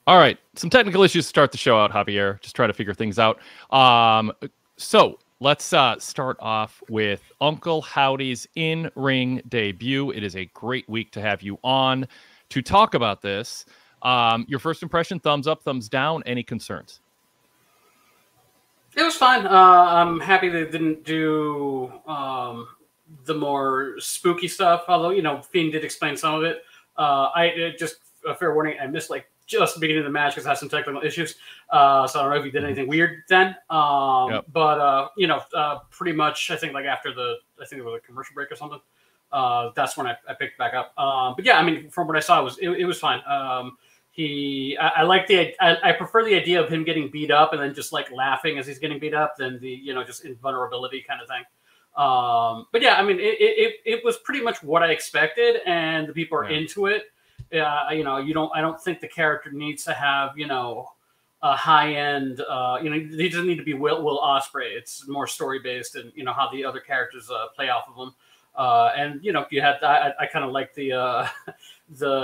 All right, some technical issues to start the show out, Javier. Just try to figure things out. So let's start off with Uncle Howdy's in-ring debut. It is a great week to have you on to talk about this. Your first impression, thumbs up, thumbs down, any concerns? It was fine. I'm happy they didn't do the more spooky stuff, although, Fiend did explain some of it. Just a fair warning, I missed just the beginning of the match because I had some technical issues. So I don't know if he did anything weird then. But pretty much I think after I think it was a commercial break or something. That's when I picked back up. But yeah, I mean, from what I saw, it was fine. I like I prefer the idea of him getting beat up and then just laughing as he's getting beat up than the just invulnerability kind of thing. But yeah, I mean, it was pretty much what I expected, and the people are into it. I don't think the character needs to have a high end. He doesn't need to be Will Ospreay. It's more story based, and how the other characters play off of him. And you had I kind of like the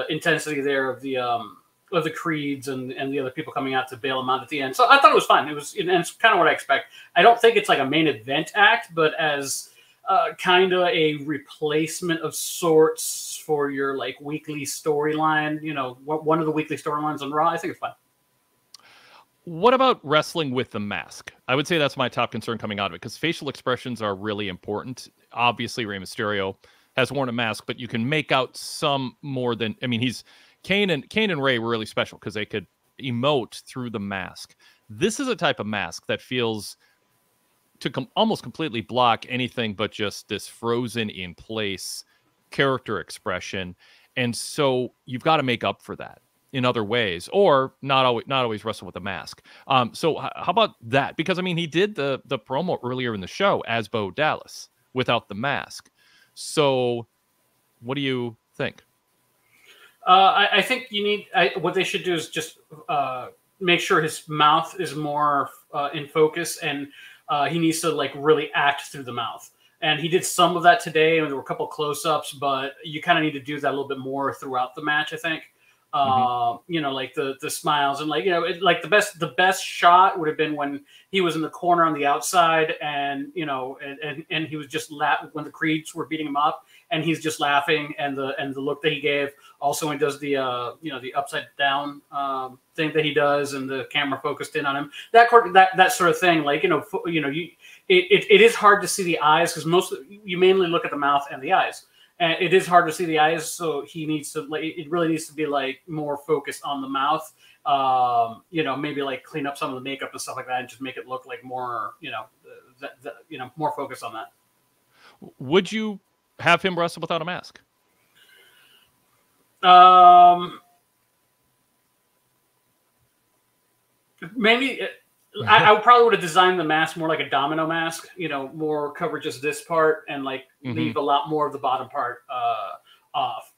intensity there of the Creeds and the other people coming out to bail him out at the end. So I thought it was fine. And it's kind of what I expect. I don't think it's like a main event act, but as kind of a replacement of sorts for your weekly storyline, one of the weekly storylines on Raw, I think it's fine. What about wrestling with the mask? I would say that's my top concern coming out of it, because facial expressions are really important. Obviously, Rey Mysterio has worn a mask, but you can make out some more than, I mean, Kane and Rey were really special because they could emote through the mask. This is a type of mask that feels to almost completely block anything but just this frozen in place character expression. And so you've got to make up for that in other ways, or not always wrestle with a mask. So how about that? Because I mean, he did the promo earlier in the show as Bo Dallas without the mask. So what do you think? I think what they should do is just make sure his mouth is more in focus, and he needs to really act through the mouth. And he did some of that today, and there were a couple of close-ups, but you kind of need to do that a little bit more throughout the match, I think. The smiles and the best shot would have been when he was in the corner on the outside, and and he was just when the Creeds were beating him up, and he's just laughing, and the look that he gave. Also, when he does the the upside down thing that he does, and the camera focused in on him, that sort of thing. It is hard to see the eyes because you mainly look at the mouth and the eyes. And it is hard to see the eyes, so he needs to. It really needs to be more focused on the mouth. Maybe clean up some of the makeup and stuff like that, and just make it look more. More focused on that. Would you have him wrestle without a mask? Maybe. I probably would have designed the mask more like a domino mask, more cover just this part and leave a lot more of the bottom part off,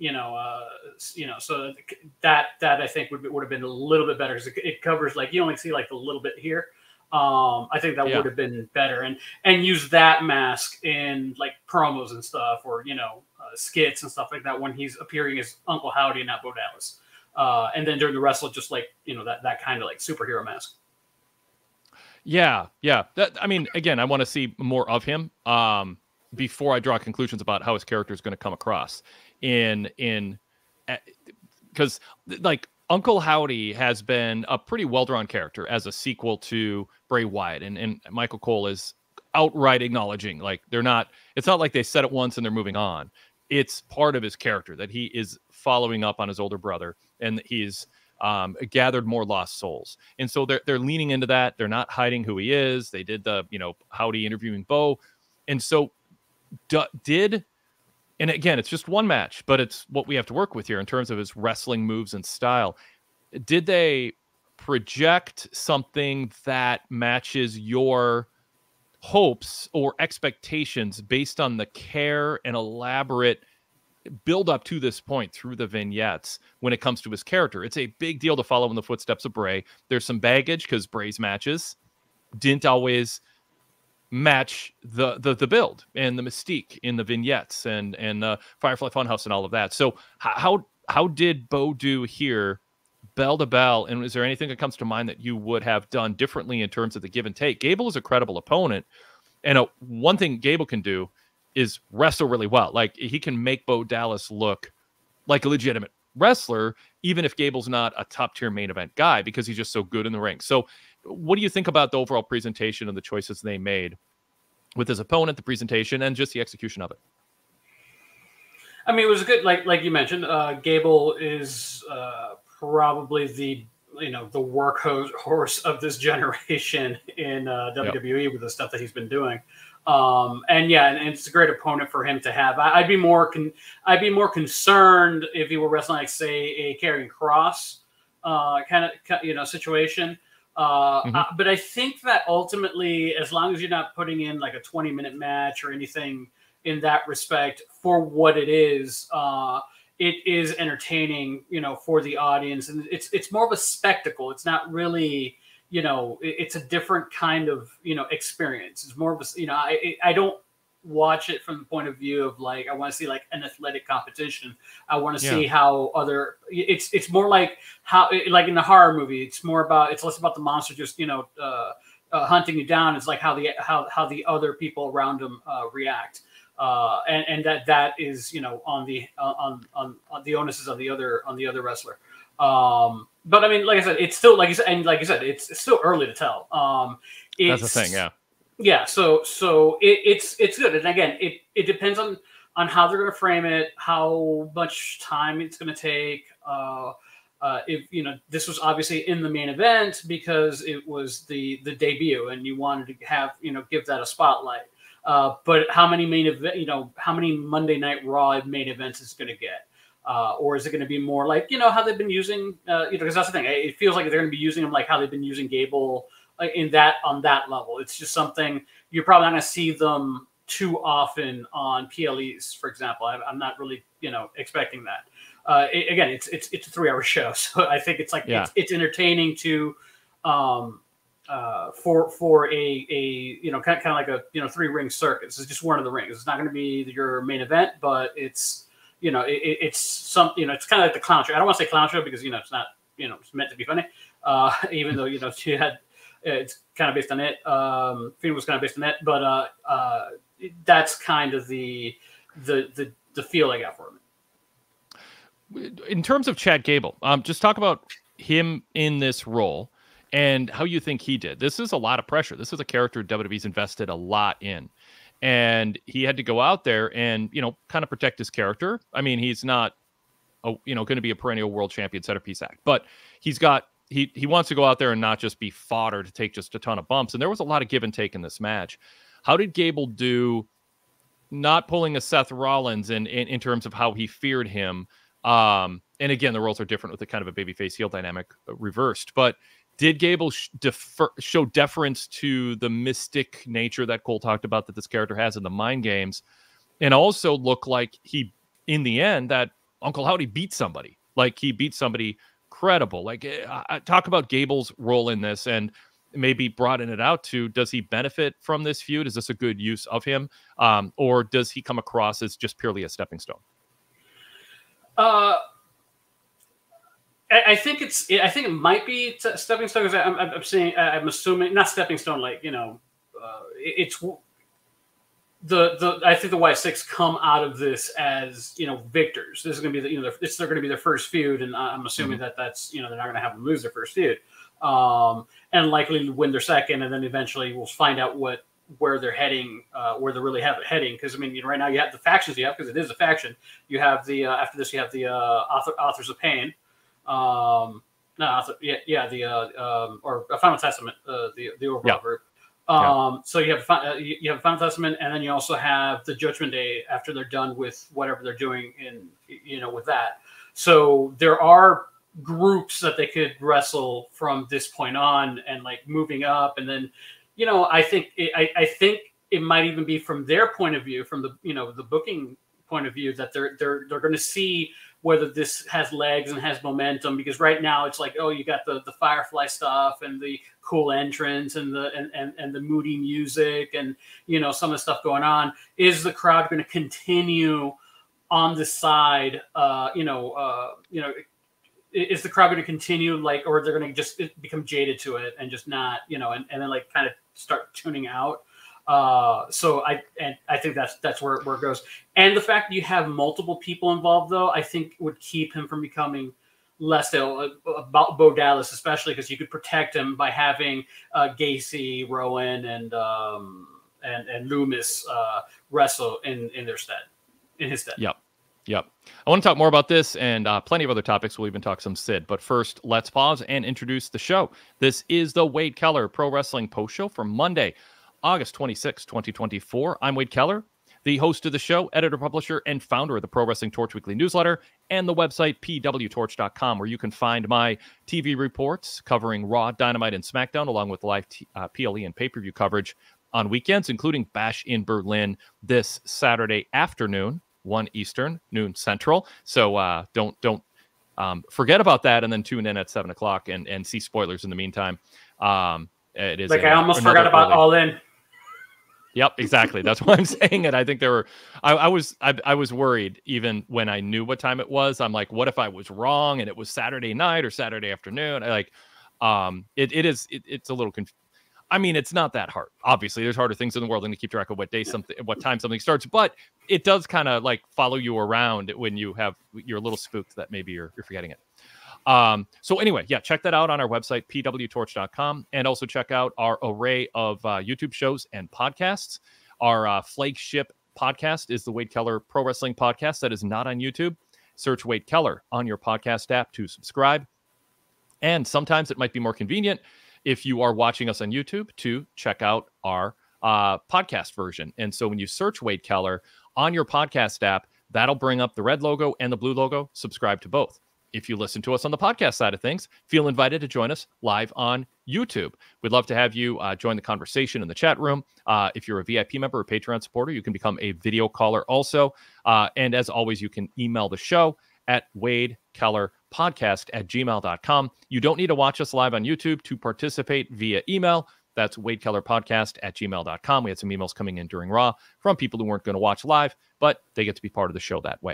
so that I think would have been a little bit better because it covers you only see the little bit here. I think that would have been better, and use that mask in promos and stuff, or skits and stuff like that when he's appearing as Uncle Howdy and not Bo Dallas, and then during the wrestle just that kind of superhero mask. Yeah. I mean, again, I want to see more of him before I draw conclusions about how his character is going to come across. Because Uncle Howdy has been a pretty well-drawn character as a sequel to Bray Wyatt, and Michael Cole is outright acknowledging they're not. It's not like they said it once and they're moving on. It's part of his character that he is following up on his older brother, and he's gathered more lost souls. And so they're leaning into that. They're not hiding who he is. They did the, Howdy interviewing Bo. And so and again, it's just one match, but it's what we have to work with here in terms of his wrestling moves and style. Did they project something that matches your hopes or expectations based on the care and elaborate build up to this point through the vignettes when it comes to his character? It's a big deal to follow in the footsteps of Bray. There's some baggage because Bray's matches didn't always match the build and the mystique in the vignettes and Firefly Funhouse and all of that. So how did Bo do here bell to bell, and is there anything that comes to mind that you would have done differently in terms of the give and take? Gable is a credible opponent, and one thing Gable can do is wrestle really well. Like, he can make Bo Dallas look like a legitimate wrestler, even if Gable's not a top-tier main event guy, because he's just so good in the ring. So what do you think about the overall presentation and the choices they made with his opponent, the presentation, and just the execution of it? I mean, it was good. Like you mentioned, Gable is probably the workhorse of this generation in WWE with the stuff that he's been doing. And it's a great opponent for him to have. I'd be more concerned if he were wrestling, like, say, a Karrion Kross kind of situation. But I think that ultimately, as long as you're not putting in like a 20-minute match or anything in that respect, for what it is entertaining, for the audience, and it's more of a spectacle. It's not really, it's a different kind of, experience. It's more of a, I don't watch it from the point of view of, like, I want to see like an athletic competition. I want to see how it's more like how, like in the horror movie, it's less about the monster just, hunting you down. It's like how the other people around them react. And that is, on the onus is on the other wrestler. But I mean, like I said, it's still, like you said, it's still early to tell. That's the thing. Yeah. Yeah. So it's good. And again, it depends on how they're going to frame it, how much time it's going to take. If this was obviously in the main event because it was the debut and you wanted to have, give that a spotlight. But how many how many Monday Night Raw main events is it going to get? Or is it going to be more like, how they've been using, because that's the thing. It feels like they're going to be using them like how they've been using Gable on that level. It's just something you're probably not going to see them too often on PLEs, for example. I'm not really, expecting that. Again, it's a 3-hour show. So I think it's like, it's entertaining to, for a kind of like a 3-ring circus. It's just one of the rings. It's not going to be your main event, but it's it's some it's kind of like the clown show. I don't want to say clown show because it's not it's meant to be funny. Even though she had it's kind of based on it. Fiend was kind of based on it, but that's kind of the feel I got for him. In terms of Chad Gable, just talk about him in this role and how you think he did. This is a lot of pressure. This is a character WWE's invested a lot in. And he had to go out there and, kind of protect his character. I mean, he's not, going to be a perennial world champion centerpiece act, but he wants to go out there and not just be fodder to take just a ton of bumps. And there was a lot of give and take in this match. How did Gable do not pulling a Seth Rollins in terms of how he feared him? And again, the roles are different with the kind of a babyface heel dynamic reversed, but did Gable show deference to the mystic nature that Cole talked about that this character has in the mind games, and also look like he, in the end, that Uncle Howdy beat somebody, like he beat somebody credible? Like, talk about Gable's role in this and maybe broaden it out to, does he benefit from this feud? Is this a good use of him? Or does he come across as just purely a stepping stone? I think it might be stepping stone because I'm assuming not stepping stone, like it's I think the Y6 come out of this as victors. This is going to be they're going to be their first feud, and I'm assuming that's they're not going to have them lose their first feud, and likely win their second, and then eventually we'll find out where they're heading, where they really have it heading. Because I mean, right now you have the factions you have, because it is a faction. You have the after this you have the Authors of Pain. Or a Final Testament, the overall group. So you have Final Testament, and then you also have the Judgment Day after they're done with whatever they're doing with that. So there are groups that they could wrestle from this point on, and like moving up, and then I think it might even be from their point of view, from the the booking point of view, that they're going to see whether this has legs and has momentum, because right now it's like, oh, you got the Firefly stuff and the cool entrance and the moody music and some of the stuff going on. Is the crowd going to continue on the side is the crowd going to continue like, or they're going to just become jaded to it and just not, and then like kind of start tuning out. So I think that's where it goes. And the fact that you have multiple people involved, though, I think would keep him from becoming less ill about Bo Dallas, especially because you could protect him by having Gacy, Rowan, and Loomis wrestle in his stead. Yep. I want to talk more about this and plenty of other topics. We'll even talk some Sid. But first, let's pause and introduce the show. This is the Wade Keller Pro Wrestling Post Show for Monday, August 26, 2024. I'm Wade Keller, the host of the show, editor, publisher, and founder of the Pro Wrestling Torch Weekly newsletter and the website PWTorch.com, where you can find my TV reports covering Raw, Dynamite, and SmackDown, along with live PLE and pay-per-view coverage on weekends, including Bash in Berlin this Saturday afternoon, 1 Eastern, noon Central. So don't forget about that, and then tune in at 7 o'clock and see spoilers in the meantime. It is like I almost forgot about All In. Yep, exactly. That's why I'm saying it. I think there were. I was worried even when I knew what time it was. I'm like, what if I was wrong and it was Saturday night or Saturday afternoon? It's a little confusing. I mean, it's not that hard. Obviously, there's harder things in the world than to keep track of what time something starts. But it does kind of like follow you around when you're a little spooked that maybe you're forgetting it. So anyway, yeah, check that out on our website, PWTorch.com, and also check out our array of YouTube shows and podcasts. Our flagship podcast is the Wade Keller Pro Wrestling Podcast that is not on YouTube. Search Wade Keller on your podcast app to subscribe. And sometimes it might be more convenient if you are watching us on YouTube to check out our podcast version. And so when you search Wade Keller on your podcast app, that'll bring up the red logo and the blue logo. Subscribe to both. If you listen to us on the podcast side of things, feel invited to join us live on YouTube. We'd love to have you join the conversation in the chat room. If you're a VIP member or Patreon supporter, you can become a video caller also. And as always, you can email the show at wadekellerpodcast@gmail.com. You don't need to watch us live on YouTube to participate via email. That's wadekellerpodcast@gmail.com. We had some emails coming in during Raw from people who weren't going to watch live, but they get to be part of the show that way.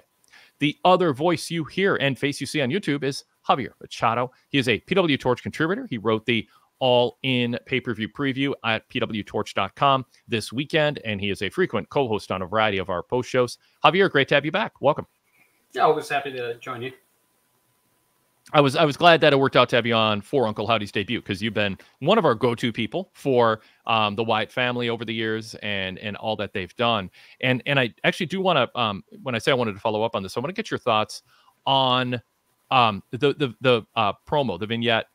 The other voice you hear and face you see on YouTube is Javier Machado. He is a PWTorch contributor. He wrote the All-In pay-per-view preview at PWTorch.com this weekend, and he is a frequent co-host on a variety of our post shows. Javier, great to have you back. Welcome. Yeah, always happy to join you. I was glad that it worked out to have you on for Uncle Howdy's debut, because you've been one of our go-to people for the Wyatt family over the years and all that they've done. And I actually do want to, when I say I wanted to follow up on this, I want to get your thoughts on the promo, the vignette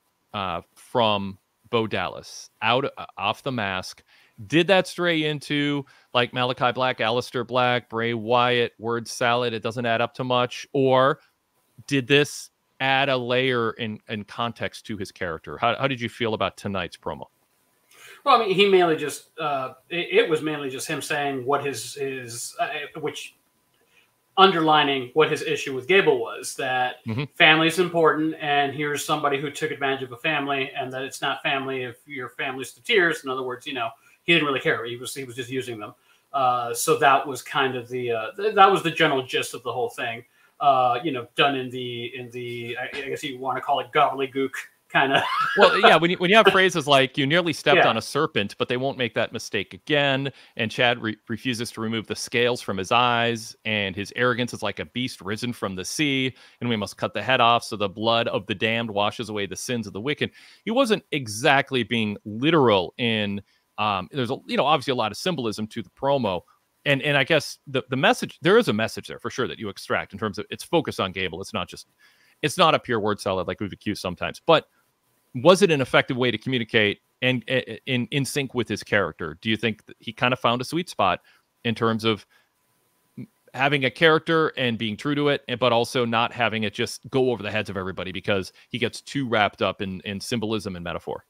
from Bo Dallas off the mask. Did that stray into like Malachi Black, Aleister Black, Bray Wyatt, word salad? It doesn't add up to much. Or did this add a layer in context to his character? How did you feel about tonight's promo? Well, I mean, he mainly just it was mainly just him saying what his which underlining what his issue with Gable was, that family is important, and here's somebody who took advantage of a family, and that it's not family if your family's to tears. In other words, he didn't really care. He was just using them. So that was kind of that was the general gist of the whole thing. Done in the I guess you want to call it gobbledygook kind of. Well, yeah, when you have phrases like "you nearly stepped on a serpent, but they won't make that mistake again," and Chad refuses to remove the scales from his eyes, and his arrogance is like a beast risen from the sea, and we must cut the head off so the blood of the damned washes away the sins of the wicked. He wasn't exactly being literal in. There's obviously a lot of symbolism to the promo. And I guess the message, there is a message there for sure that you extract in terms of its focus on Gable. It's not a pure word salad like we've accused sometimes. But was it an effective way to communicate and in sync with his character? Do you think that he kind of found a sweet spot in terms of having a character and being true to it, but also not having it just go over the heads of everybody because he gets too wrapped up in symbolism and metaphor?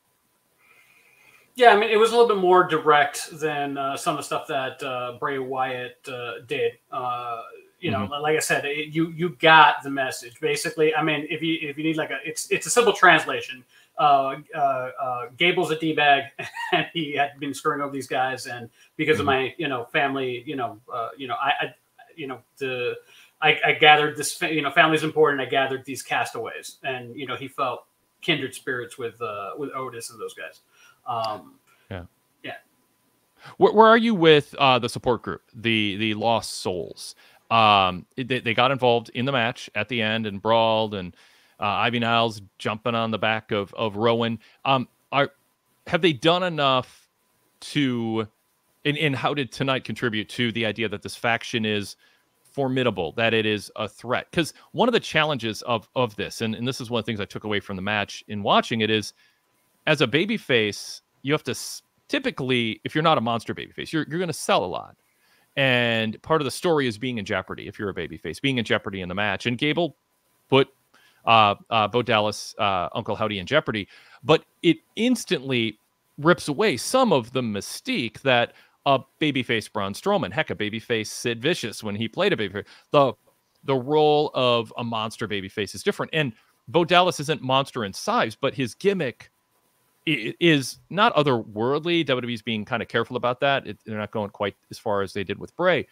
Yeah, I mean, it was a little bit more direct than some of the stuff that Bray Wyatt did. Like I said, you got the message. Basically, I mean, if you need it's a simple translation. Gable's a D-bag, and he had been screwing over these guys, and because of my family, I gathered this, family's important. I gathered these castaways, and he felt kindred spirits with Otis and those guys. Yeah. Yeah. Where are you with the support group, the Lost Souls? They got involved in the match at the end and brawled, and Ivy Niles jumping on the back of Rowan. Have they done enough to, and how did tonight contribute to the idea that this faction is formidable, that it is a threat? Because one of the challenges of this, and this is one of the things I took away from the match in watching it, is as a babyface, you have to typically, if you're not a monster babyface, you're going to sell a lot. And part of the story is being in jeopardy if you're a babyface, being in jeopardy in the match. And Gable put Bo Dallas, Uncle Howdy in jeopardy, but it instantly rips away some of the mystique that a babyface Braun Strowman, heck, a babyface Sid Vicious when he played a babyface. The role of a monster babyface is different. And Bo Dallas isn't monster in size, but his gimmick is not otherworldly. WWE's being kind of careful about that. They're not going quite as far as they did with Bray.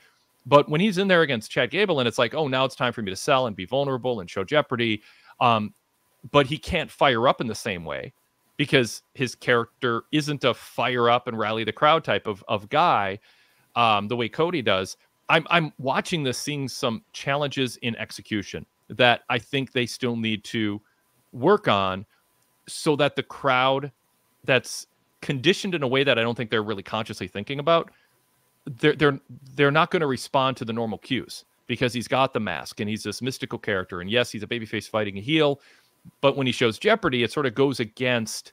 But when he's in there against Chad Gable, and it's like, oh, now it's time for me to sell and be vulnerable and show jeopardy. But he can't fire up in the same way because his character isn't a fire up and rally the crowd type of guy the way Cody does. I'm watching this, seeing some challenges in execution that I think they still need to work on so that the crowd that's conditioned in a way that I don't think they're really consciously thinking about, they're not going to respond to the normal cues because he's got the mask and he's this mystical character. And yes, he's a babyface fighting a heel, but when he shows jeopardy, it sort of goes against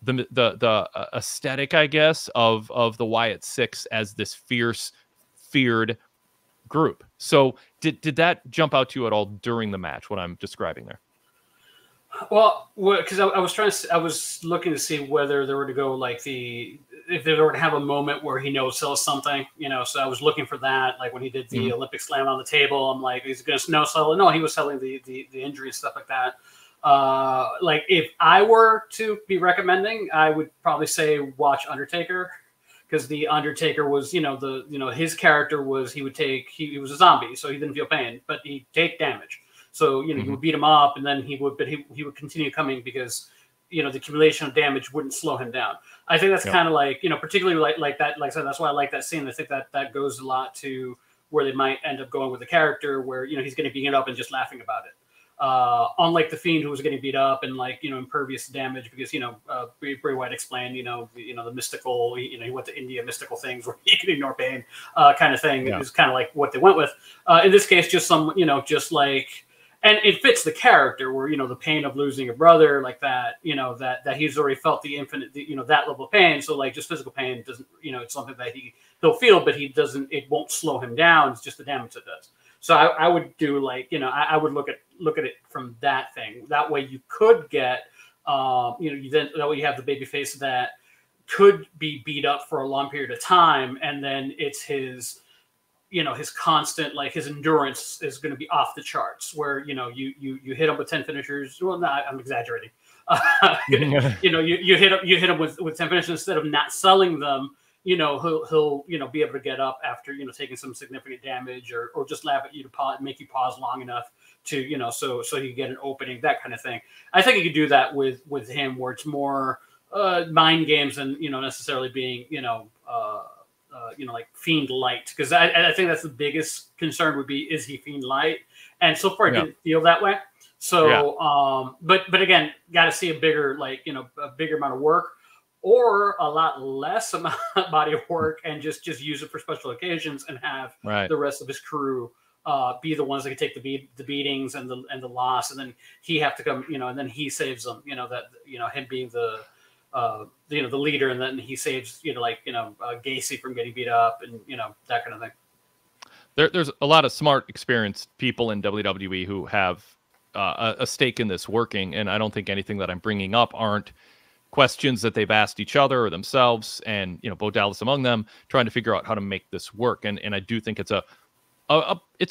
the aesthetic, I guess, of the Wyatt Six as this fierce, feared group. So did that jump out to you at all during the match, what I'm describing there? Well, because I was looking to see whether they were to go like if they were to have a moment where he no-sells something, so I was looking for that. Like when he did the Olympic slam on the table, I'm like, he's going to no-sell. No, he was selling the injury and stuff like that. Like if I were to be recommending, I would probably say watch Undertaker, because the Undertaker was, his character was, he was a zombie, so he didn't feel pain, but he'd take damage. So, you would beat him up, and then he would continue coming because, the accumulation of damage wouldn't slow him down. I think that's kind of like, particularly like that, like I said, that's why I like that scene. I think that goes a lot to where they might end up going with the character where, he's getting beaten up and just laughing about it. Unlike the Fiend, who was getting beat up and impervious damage because, Bray Wyatt explained, the mystical, he went to India, mystical things where he can ignore pain, kind of thing. Yeah. It was kind of like what they went with. In this case, just some, just like, and it fits the character where, the pain of losing a brother like that, that he's already felt the infinite, that level of pain. So like just physical pain doesn't, it's something that he'll feel, but it won't slow him down. It's just the damage it does. So I would do like, I would look at it from that thing. That way you could get, that way you have the baby face that could be beat up for a long period of time. And then it's his constant, like his endurance is going to be off the charts where, you hit him with 10 finishers. Well, no, I'm exaggerating. You hit him with 10 finishers instead of not selling them. He'll be able to get up after, taking some significant damage or just laugh at you to pause, make you pause long enough to, so you get an opening, that kind of thing. I think you could do that with him where it's more mind games than, necessarily being, like Fiend light. Because I think that's the biggest concern would be, is he Fiend light? And so far it didn't feel that way. So, but again, got to see a bigger, a bigger amount of work. Or a lot less amount of body of work and just use it for special occasions and have the rest of his crew be the ones that can take the beatings and the loss, and then he have to come, and then he saves them. Him being the leader, and then he saves Gacy from getting beat up, and that kind of thing. There's a lot of smart, experienced people in WWE who have a stake in this working, and I don't think anything that I'm bringing up aren't questions that they've asked each other or themselves, and Bo Dallas among them, trying to figure out how to make this work. And I do think it's a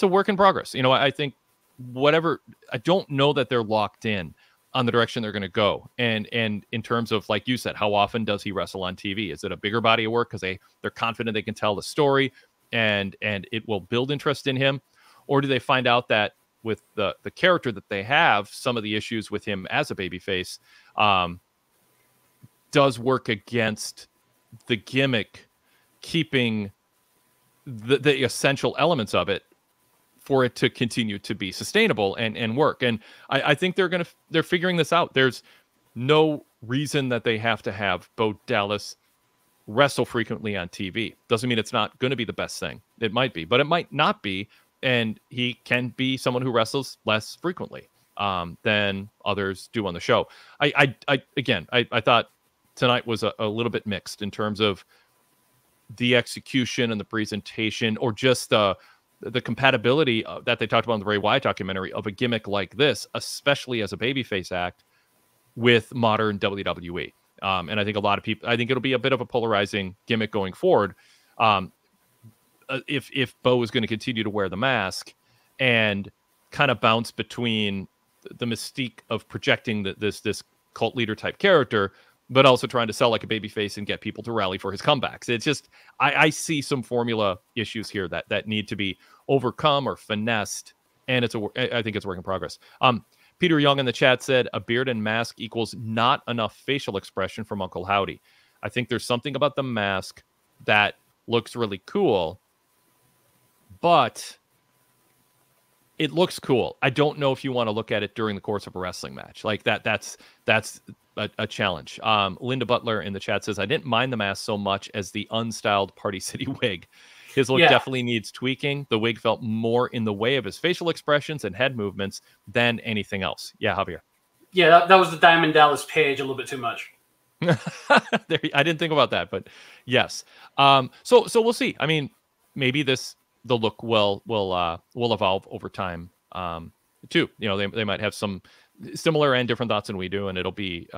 work in progress. I think I don't know that they're locked in on the direction they're going to go. And in terms of, like you said, how often does he wrestle on TV? Is it a bigger body of work because they're confident they can tell the story and it will build interest in him? Or do they find out that with the character that they have, some of the issues with him as a babyface does work against the gimmick, keeping the essential elements of it for it to continue to be sustainable and work. And I think they're figuring this out. There's no reason that they have to have Bo Dallas wrestle frequently on TV. Doesn't mean it's not going to be the best thing. It might be, but it might not be. And he can be someone who wrestles less frequently than others do on the show. I thought tonight was a little bit mixed in terms of the execution and the presentation, or just the compatibility that they talked about in the Bray Wyatt documentary of a gimmick like this, especially as a babyface act with modern WWE. And I think a lot of people, I think it'll be a bit of a polarizing gimmick going forward. If Bo is going to continue to wear the mask and kind of bounce between the mystique of projecting this cult leader type character, but also trying to sell like a babyface and get people to rally for his comebacks. It's just, I see some formula issues here that need to be overcome or finessed. And I think it's a work in progress. Peter Young in the chat said a beard and mask equals not enough facial expression from Uncle Howdy. I think there's something about the mask that looks really cool, but it looks cool. I don't know if you want to look at it during the course of a wrestling match like that. That's a challenge. Linda Butler in the chat says, I didn't mind the mask so much as the unstyled Party City wig. His look definitely needs tweaking. The wig felt more in the way of his facial expressions and head movements than anything else. Yeah, Javier. Yeah, that was the Diamond Dallas Page a little bit too much. I didn't think about that, but yes. So we'll see. I mean, maybe the look will evolve over time too. You know, they might have some similar and different thoughts than we do, and it'll be.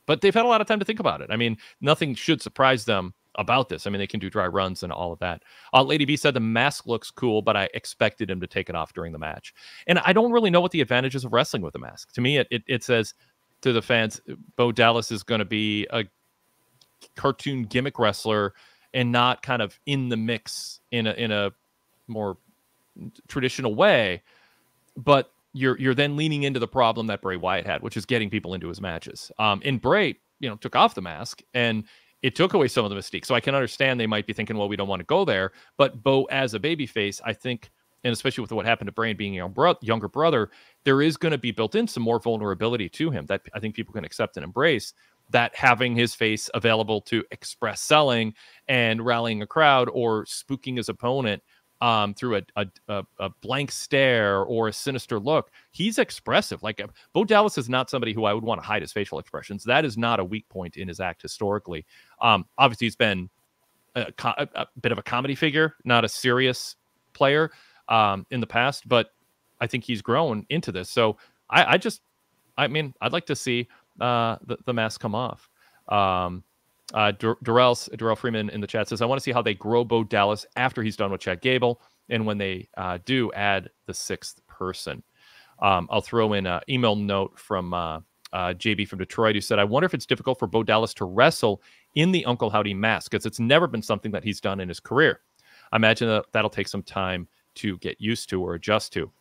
But they've had a lot of time to think about it. I mean, nothing should surprise them about this. I mean, they can do dry runs and all of that. Lady B said the mask looks cool, but I expected him to take it off during the match. And I don't really know what the advantages of wrestling with a mask. To me, it says to the fans, Bo Dallas is going to be a cartoon gimmick wrestler and not kind of in the mix in a more traditional way. But you're then leaning into the problem that Bray Wyatt had, which is getting people into his matches. And Bray, took off the mask and it took away some of the mystique. So I can understand they might be thinking, well, we don't want to go there. But Bo as a babyface, I think, and especially with what happened to Bray and being a younger brother, there is going to be built in some more vulnerability to him that I think people can accept and embrace, that having his face available to express selling and rallying a crowd or spooking his opponent through a blank stare or a sinister look. He's expressive. Like Bo Dallas is not somebody who I would want to hide his facial expressions. That is not a weak point in his act historically. Obviously, he's been a bit of a comedy figure, not a serious player in the past, but I think he's grown into this. So I'd like to see the mask come off. Darrell Freeman in the chat says, I want to see how they grow Bo Dallas after he's done with Chad Gable and when they do add the sixth person. I'll throw in an email note from JB from Detroit, who said, I wonder if it's difficult for Bo Dallas to wrestle in the Uncle Howdy mask, because it's never been something that he's done in his career. I imagine that'll take some time to get used to or adjust to.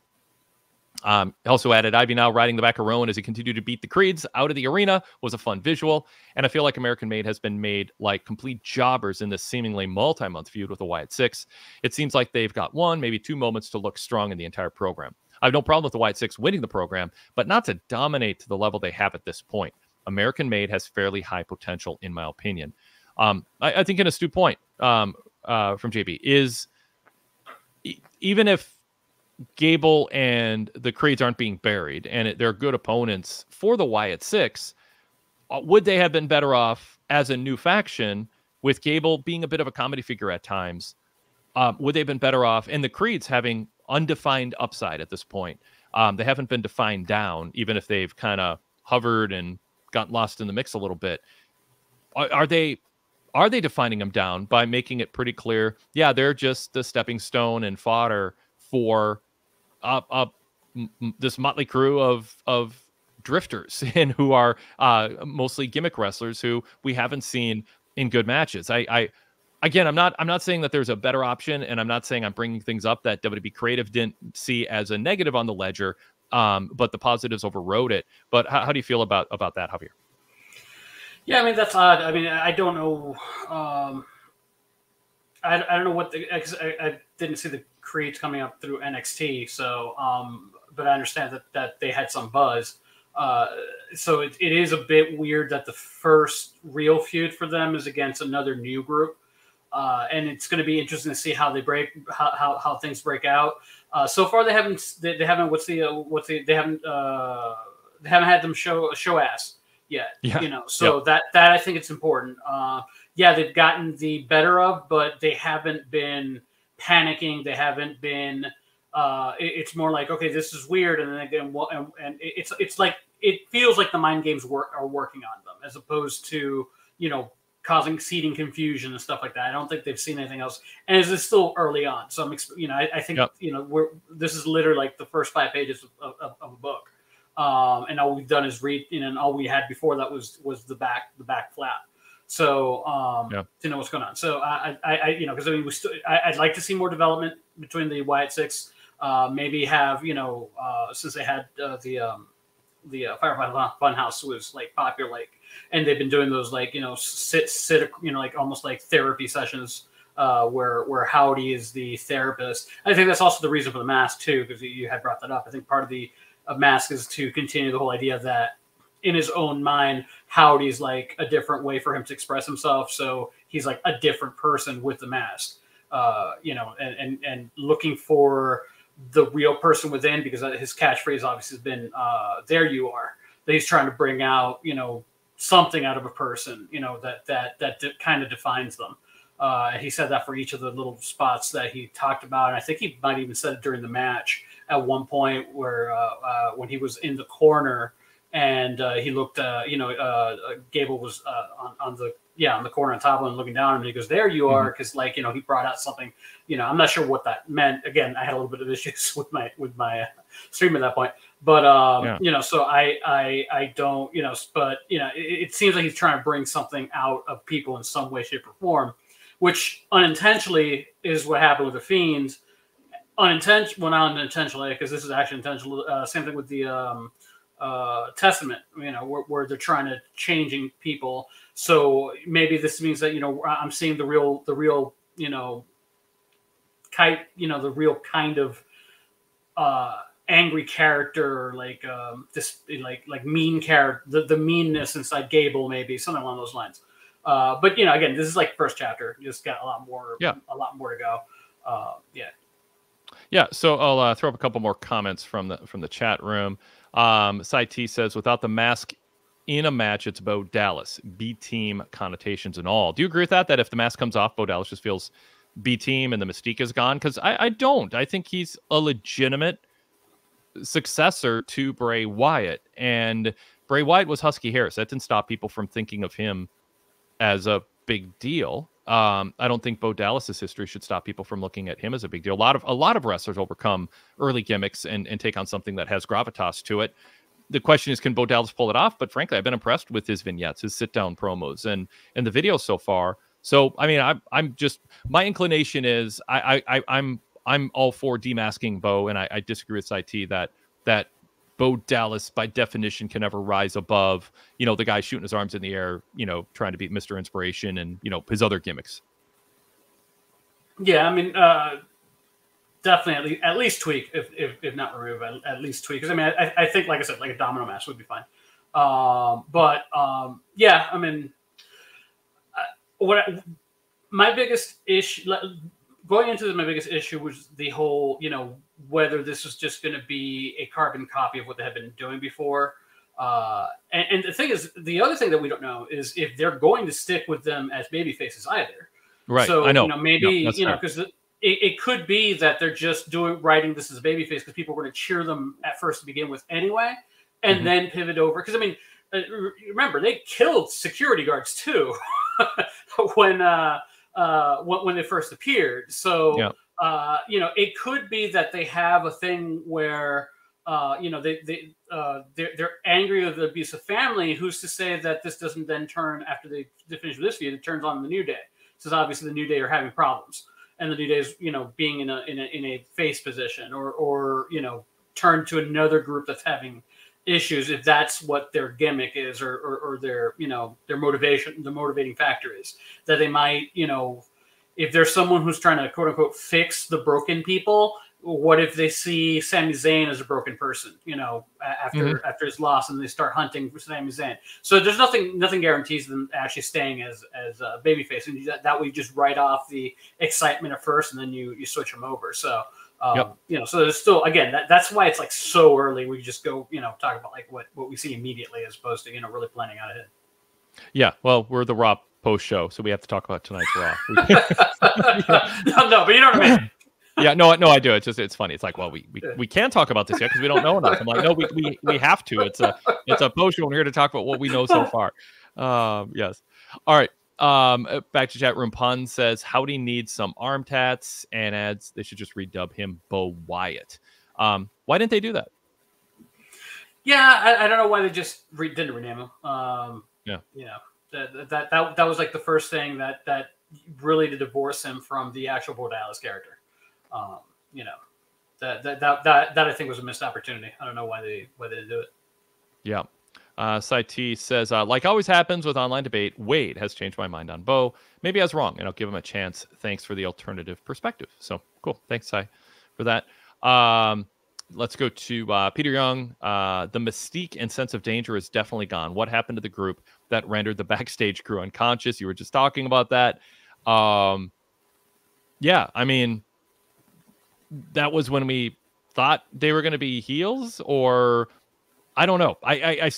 Also added, Ivy now riding the back of Rowan as he continued to beat the Creeds out of the arena was a fun visual. And I feel like American Made has been made like complete jobbers in this seemingly multi-month feud with the Wyatt Six. It seems like they've got one, maybe 2 moments to look strong in the entire program. I have no problem with the Wyatt Six winning the program, but not to dominate to the level they have at this point. American Made has fairly high potential, in my opinion. I think an astute point from JB is even if Gable and the Creeds aren't being buried and they're good opponents for the Wyatt Six, would they have been better off as a new faction with Gable being a bit of a comedy figure at times? Would they have been better off, and the Creeds having undefined upside at this point? They haven't been defined down, even if they've kind of hovered and got lost in the mix a little bit. Are they defining them down by making it pretty clear? Yeah, they're just the stepping stone and fodder for this motley crew of drifters and who are mostly gimmick wrestlers who we haven't seen in good matches. I again, I'm not saying that there's a better option, and I'm not saying I'm bringing things up that WWE Creative didn't see as a negative on the ledger, but the positives overrode it. But how do you feel about that, Javier? Yeah, I mean that's odd. I mean, I don't know. I don't know what I didn't see the creeds coming up through NXT, so but I understand that they had some buzz. So it is a bit weird that the first real feud for them is against another new group, and it's going to be interesting to see how they how things break out. So far they haven't they haven't had them show ass yet. Yeah. You know, so that I think it's important. Yeah, they've gotten the better of, but they haven't been panicking. They haven't been. It's more like, okay, this is weird, and then again, and it's like it feels like the mind games are working on them, as opposed to causing seeding confusion and stuff like that. I don't think they've seen anything else, and it's still early on. So I think this is literally like the first 5 pages of a book, and all we've done is read, and all we had before that was the back flap. So to know what's going on. So because I'd like to see more development between the Wyatt Six. Maybe have since they had the Firefly Funhouse was like popular, and they've been doing those sit like almost like therapy sessions where Howdy is the therapist. I think that's also the reason for the mask too, because you had brought that up. I think part of the mask is to continue the whole idea that in his own mind, Howdy's like a different way for him to express himself. So he's like a different person with the mask, and looking for the real person within, because his catchphrase obviously has been, there you are. That he's trying to bring out, something out of a person, that kind of defines them. He said that for each of the little spots that he talked about. And I think he might even said it during the match at one point where when he was in the corner, and he looked, Gable was on the corner on top of him looking down, and he goes, there you are. Cause he brought out something, I'm not sure what that meant. Again, I had a little bit of issues with my stream at that point, but, so I don't, but, it seems like he's trying to bring something out of people in some way, shape or form, which unintentionally is what happened with the Fiend. Unintentionally, because this is actually intentional. Same thing with the, Testament, where they're trying to changing people. So maybe this means that I'm seeing the real kind of angry character, like this like mean character, the meanness inside Gable, maybe something along those lines. But again, this is like first chapter. You just got a lot more to go. Yeah. So I'll throw up a couple more comments from the chat room. Cy T says, without the mask in a match, it's Bo Dallas, B team connotations and all. Do you agree with that? That if the mask comes off, Bo Dallas just feels B team and the mystique is gone? Because I don't. I think he's a legitimate successor to Bray Wyatt, and Bray Wyatt was Husky Harris. That didn't stop people from thinking of him as a big deal. I don't think Bo Dallas's history should stop people from looking at him as a big deal. A lot of wrestlers overcome early gimmicks and take on something that has gravitas to it. The question is, can Bo Dallas pull it off? But frankly, I've been impressed with his vignettes, his sit-down promos, and the videos so far. So, I mean, I'm just, my inclination is I'm all for demasking Bo, and I disagree with IT that Bo Dallas, by definition, can never rise above, the guy shooting his arms in the air, trying to beat Mr. Inspiration and, his other gimmicks. Yeah, I mean, definitely at least tweak, if not remove, at least tweak. Because, I mean, I think, like I said, like a domino match would be fine. Yeah, I mean, my biggest issue going into this, my biggest issue was the whole, whether this was just going to be a carbon copy of what they had been doing before. And the thing is, the other thing that we don't know is if they're going to stick with them as baby faces either. Right. So, I know. Maybe, because it could be that they're just writing this as a baby face because people were going to cheer them at first to begin with anyway, and then pivot over. Because, I mean, remember, they killed security guards too when they first appeared. So, it could be that they have a thing where, they're angry with the abusive family. Who's to say that this doesn't then turn, after they finish with this feud, it turns on the New Day. since obviously the New Day are having problems, and the New Day is, you know, being in a face position, or you know, turn to another group that's having issues, if that's what their gimmick is, or their, you know, their motivation, the motivating factor is that they might, you know, if there's someone who's trying to quote unquote fix the broken people, what if they see Sami Zayn as a broken person, you know, after his loss, and they start hunting for Sami Zayn? So there's nothing guarantees them actually staying as a babyface, and that way you just write off the excitement at first, and then you switch them over. So you know, so there's still, again, that's why it's like so early. We just go, you know, talk about like what we see immediately, as opposed to, you know, really planning out ahead. Yeah, well, we're the Raw post show, so we have to talk about tonight's Raw. No, but you know what I mean. Yeah, no, I do. It's just, it's funny. It's like, well, we can't talk about this yet because we don't know enough. I'm like, no, we have to. It's a post show, and we're here to talk about what we know so far. Yes. All right. Back to chat room. Pun says Howdy needs some arm tats, and adds they should just redub him Bo Wyatt. Why didn't they do that? Yeah, I don't know why they just didn't rename him. Yeah. You know, that was like the first thing that really to divorce him from the actual Bo Dallas character. You know, that I think was a missed opportunity. I don't know why they didn't do it. Yeah. Saiti says, like always happens with online debate, Wade has changed my mind on Bo. Maybe I was wrong, and I'll give him a chance. Thanks for the alternative perspective. So cool. Thanks, Sai, for that. Let's go to Peter Young. The mystique and sense of danger is definitely gone. What happened to the group that rendered the backstage crew unconscious? You were just talking about that. Yeah, I mean, that was when we thought they were going to be heels, or I don't know. I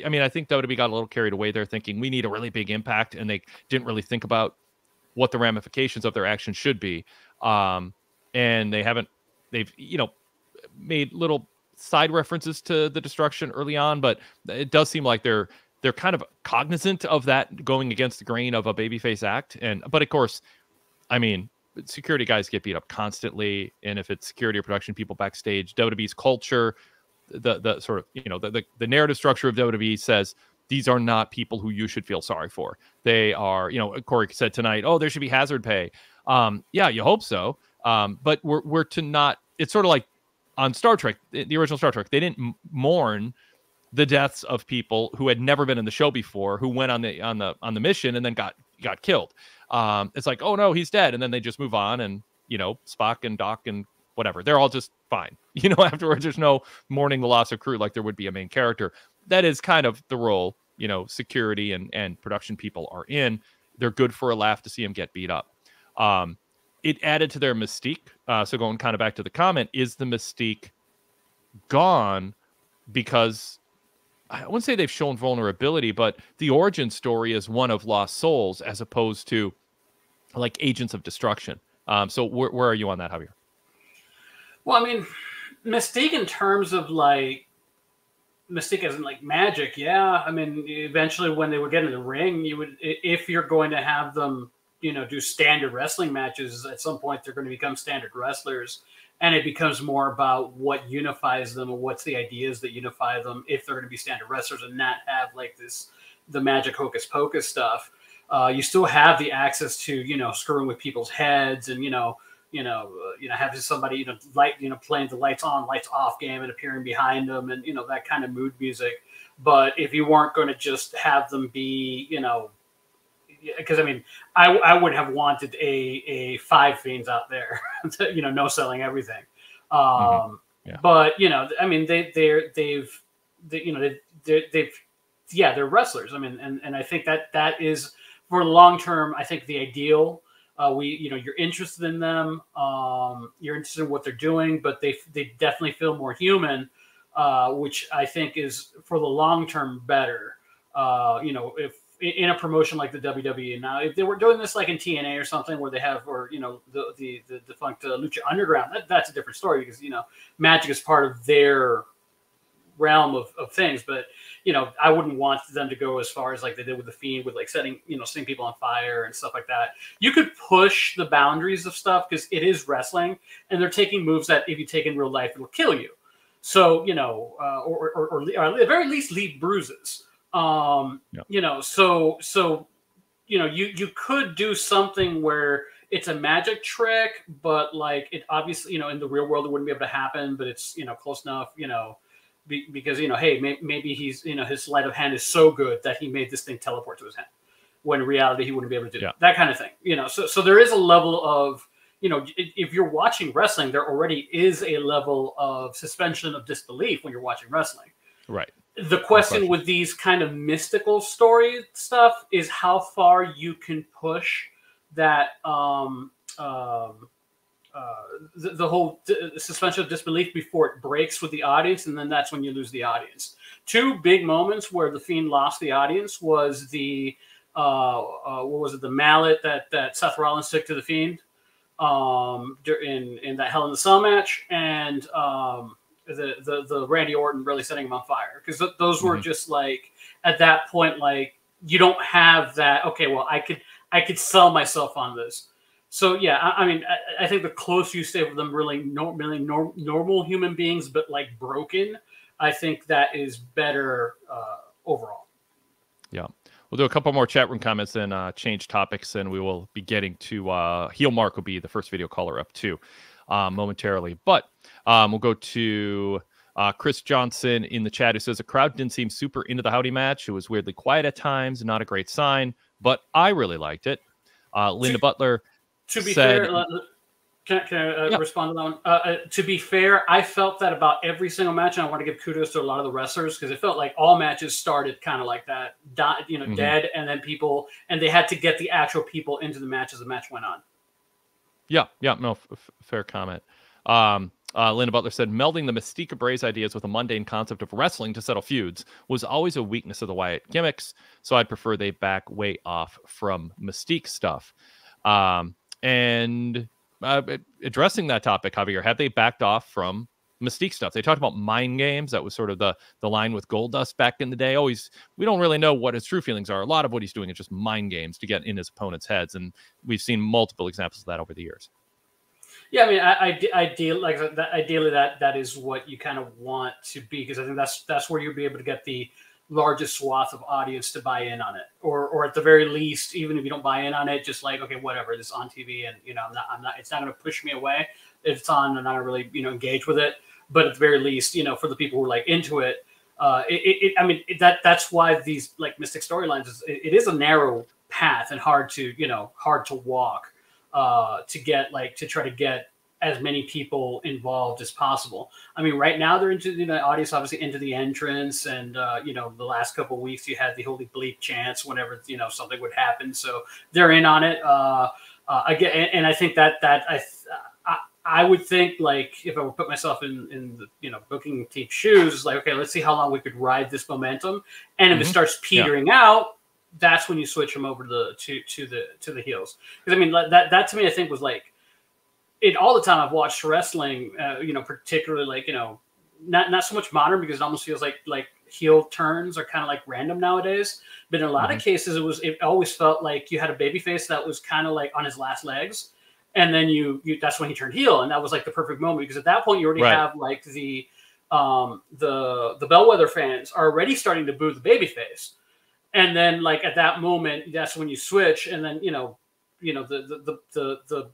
mean, I think WWE got a little carried away there, thinking we need a really big impact, and they didn't really think about what the ramifications of their actions should be. And they've, you know, made little side references to the destruction early on, but it does seem like they're kind of cognizant of that, going against the grain of a babyface act. But of course, I mean, security guys get beat up constantly, and if it's security or production people backstage, WWE's culture, the sort of, you know, the narrative structure of WWE says these are not people who you should feel sorry for. They are, you know, Corey said tonight, oh, there should be hazard pay. Yeah, you hope so. But we're to not. It's sort of like on Star Trek, the original Star Trek, they didn't mourn the deaths of people who had never been in the show before, who went on the mission and then got killed. It's like, oh no, he's dead, and then they just move on, and, you know, Spock and Doc and whatever, they're all just fine. You know, afterwards, there's no mourning the loss of crew like there would be a main character. That is kind of the role, you know, security and production people are in. They're good for a laugh to see them get beat up. It added to their mystique. So going kind of back to the comment, is the mystique gone because I wouldn't say they've shown vulnerability, but the origin story is one of lost souls as opposed to like agents of destruction. So where are you on that, Javier? Well, I mean, mystique in terms of like mystique as in like magic. Yeah. I mean, eventually when they would get in the ring, you would, if you're going to have them, you know, do standard wrestling matches, at some point they're going to become standard wrestlers, and it becomes more about what unifies them and what's the ideas that unify them if they're going to be standard wrestlers and not have like the magic hocus pocus stuff. You still have the access to, you know, screwing with people's heads and, having somebody, playing the lights on, lights off game and appearing behind them and, you know, that kind of mood music. But if you weren't going to just have them be, you know, because I mean, I would have wanted a 5 Fiends out there, you know, no selling everything. Yeah. But you know, I mean, they're wrestlers. I mean, and I think that is for long term. I think the ideal. You're interested in them. You're interested in what they're doing, but they definitely feel more human, which I think is for the long term better. If in a promotion like the WWE now, if they were doing this like in TNA or something where they have, or, you know, the defunct Lucha Underground, that's a different story because, you know, magic is part of their realm of things. But, you know, I wouldn't want them to go as far as like they did with the Fiend, with like setting people on fire and stuff like that. You could push the boundaries of stuff because it is wrestling and they're taking moves that if you take in real life, it will kill you. So, you know, or at the very least leave bruises. You know, so you could do something where it's a magic trick, but like it obviously, in the real world it wouldn't be able to happen, but it's, close enough, because, hey, maybe he's, his sleight of hand is so good that he made this thing teleport to his hand, when in reality he wouldn't be able to do that kind of thing. So there is a level of, if you're watching wrestling, there already is a level of suspension of disbelief when you're watching wrestling. Right. The question with these kind of mystical story stuff is how far you can push that the whole suspension of disbelief before it breaks with the audience, and then that's when you lose the audience. Two big moments where the Fiend lost the audience was the what was it, the mallet that Seth Rollins took to the Fiend in that Hell in the Cell match, and the Randy Orton really setting him on fire, because those were just like, at that point, like, you don't have that, okay, well, I could sell myself on this. So yeah, I mean, I think the closer you stay with them, really normal human beings, but like broken, I think that is better overall. Yeah. We'll do a couple more chat room comments and change topics, and we will be getting to Heel Mark will be the first video caller up too momentarily. But we'll go to Chris Johnson in the chat, who says the crowd didn't seem super into the Howdy match. It was weirdly quiet at times, not a great sign, but I really liked it. Linda Butler to be said, fair, can I respond to that one? To be fair, I felt that about every single match, and I want to give kudos to a lot of the wrestlers, because it felt like all matches started kind of like that, dead, and then people, and they had to get the actual people into the match as the match went on. Yeah, no, fair comment. Linda Butler said, melding the Mystique of Bray's ideas with a mundane concept of wrestling to settle feuds was always a weakness of the Wyatt gimmicks, so I'd prefer they back way off from Mystique stuff. And addressing that topic, Javier, have they backed off from Mystique stuff? They talked about mind games. That was sort of the line with Goldust back in the day. We don't really know what his true feelings are. A lot of what he's doing is just mind games to get in his opponent's heads, and we've seen multiple examples of that over the years. Yeah, I mean, ideally that is what you kind of want to be, because I think that's where you'll be able to get the largest swath of audience to buy in on it, or at the very least, even if you don't buy in on it, just like, okay, whatever, this is on TV, and I'm not it's not going to push me away if it's on, and I don't really engage with it. But at the very least, for the people who are like into it, I mean, that's why these like Mystic storylines it is a narrow path and hard to walk to try to get as many people involved as possible. I mean, right now they're into the audience, obviously into the entrance, and the last couple of weeks you had the holy bleep chants whenever something would happen, so they're in on it. Again, and I think that I would think, like, if I would put myself in the booking team's shoes, like, okay, let's see how long we could ride this momentum, and if it starts petering out, that's when you switch them over to the heels. Because I mean, that to me, I think was like, all the time I've watched wrestling, particularly like, not so much modern, because it almost feels like heel turns are kind of like random nowadays. But in a lot of cases, it always felt like you had a babyface that was kind of like on his last legs, and then that's when he turned heel, and that was like the perfect moment, because at that point you already have like the bellwether fans are already starting to boo the babyface, and then like at that moment, that's when you switch, and then the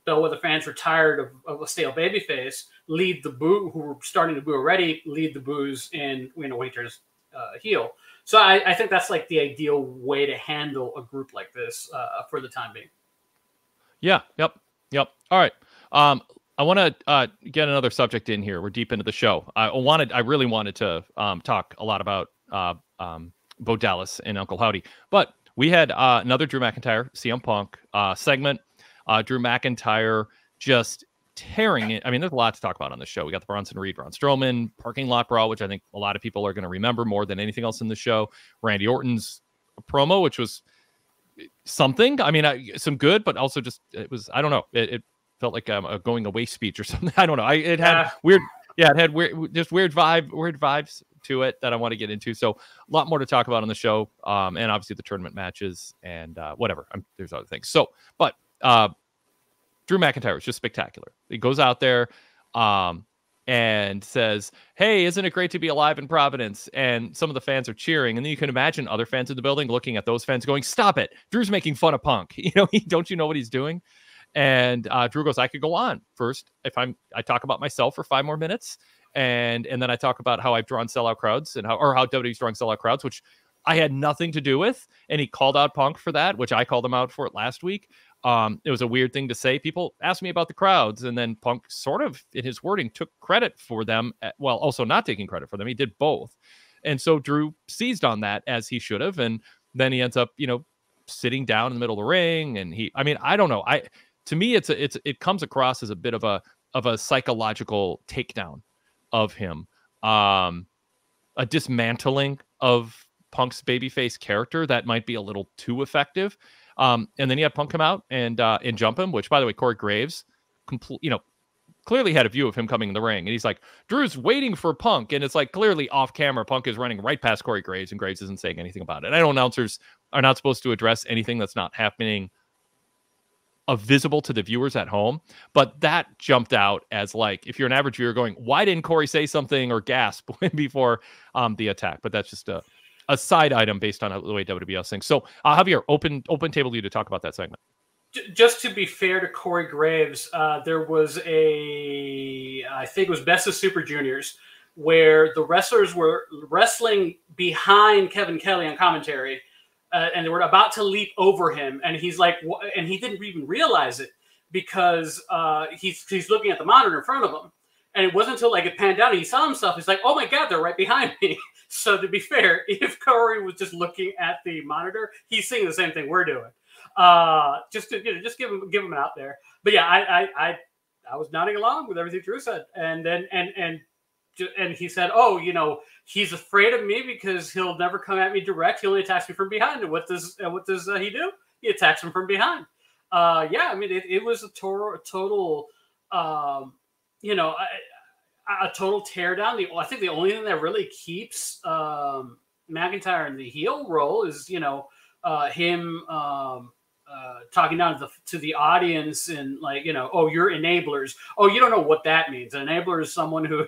bellwether fans were tired of a stale babyface, lead the boo, who were starting to boo already, lead the boos in when he turns heel. So I think that's like the ideal way to handle a group like this for the time being. Yeah. Yep. All right. I want to get another subject in here. We're deep into the show. I really wanted to talk a lot about Bo Dallas and Uncle Howdy, but we had another Drew McIntyre, CM Punk segment. Drew McIntyre just tearing it. I mean, there's a lot to talk about on the show. We got the Bronson Reed, Braun Strowman parking lot brawl, which I think a lot of people are going to remember more than anything else in the show. Randy Orton's promo, which was something. I mean, some good, but also just, it was, I don't know. It felt like a going away speech or something. I don't know. It had weird vibes to it that I want to get into. So a lot more to talk about on the show. And obviously the tournament matches and whatever. There's other things. So, but Drew McIntyre is just spectacular. He goes out there. and says, "Hey, isn't it great to be alive in Providence?" And some of the fans are cheering, and then you can imagine other fans in the building looking at those fans going, "Stop it! Drew's making fun of Punk. Don't you know what he's doing?" And Drew goes, "I could go on first if I talk about myself for 5 more minutes, and then I talk about how I've drawn sellout crowds and how WWE's drawing sellout crowds, which I had nothing to do with." And he called out Punk for that, which I called him out for it last week. It was a weird thing to say. People asked me about the crowds, and then Punk sort of, in his wording, took credit for them, while also not taking credit for them. He did both. And so Drew seized on that, as he should have. And then he ends up, sitting down in the middle of the ring. And I don't know. To me, it comes across as a bit of a psychological takedown of him, a dismantling of Punk's babyface character that might be a little too effective. And then he had Punk come out and jump him, which, by the way, Corey Graves, clearly had a view of him coming in the ring. And he's like, "Drew's waiting for Punk." And it's like, clearly off camera, Punk is running right past Corey Graves, and Graves isn't saying anything about it. I know announcers are not supposed to address anything that's not happening visible to the viewers at home, but that jumped out as, like, if you're an average viewer going, "Why didn't Corey say something or gasp before the attack?" But that's just a side item based on the way WWS thinks. So, Javier, open table to you to talk about that segment. Just to be fair to Corey Graves, there was I think it was Best of Super Juniors, where the wrestlers were wrestling behind Kevin Kelly on commentary, and they were about to leap over him, and he's like, and he didn't even realize it because he's looking at the monitor in front of him, and it wasn't until like it panned down and he saw himself. He's like, "Oh my God, they're right behind me." So to be fair, if Corey was just looking at the monitor, he's seeing the same thing we're doing. Just to just give him out there. But yeah, I was nodding along with everything Drew said, and then and he said, "Oh, he's afraid of me because he'll never come at me direct. He only attacks me from behind." And what does he do? He attacks him from behind. Yeah, I mean it was a total a total teardown. I think the only thing that really keeps McIntyre in the heel role is him talking down to the audience and like, "Oh, you're enablers. Oh, you don't know what that means. An enabler is someone who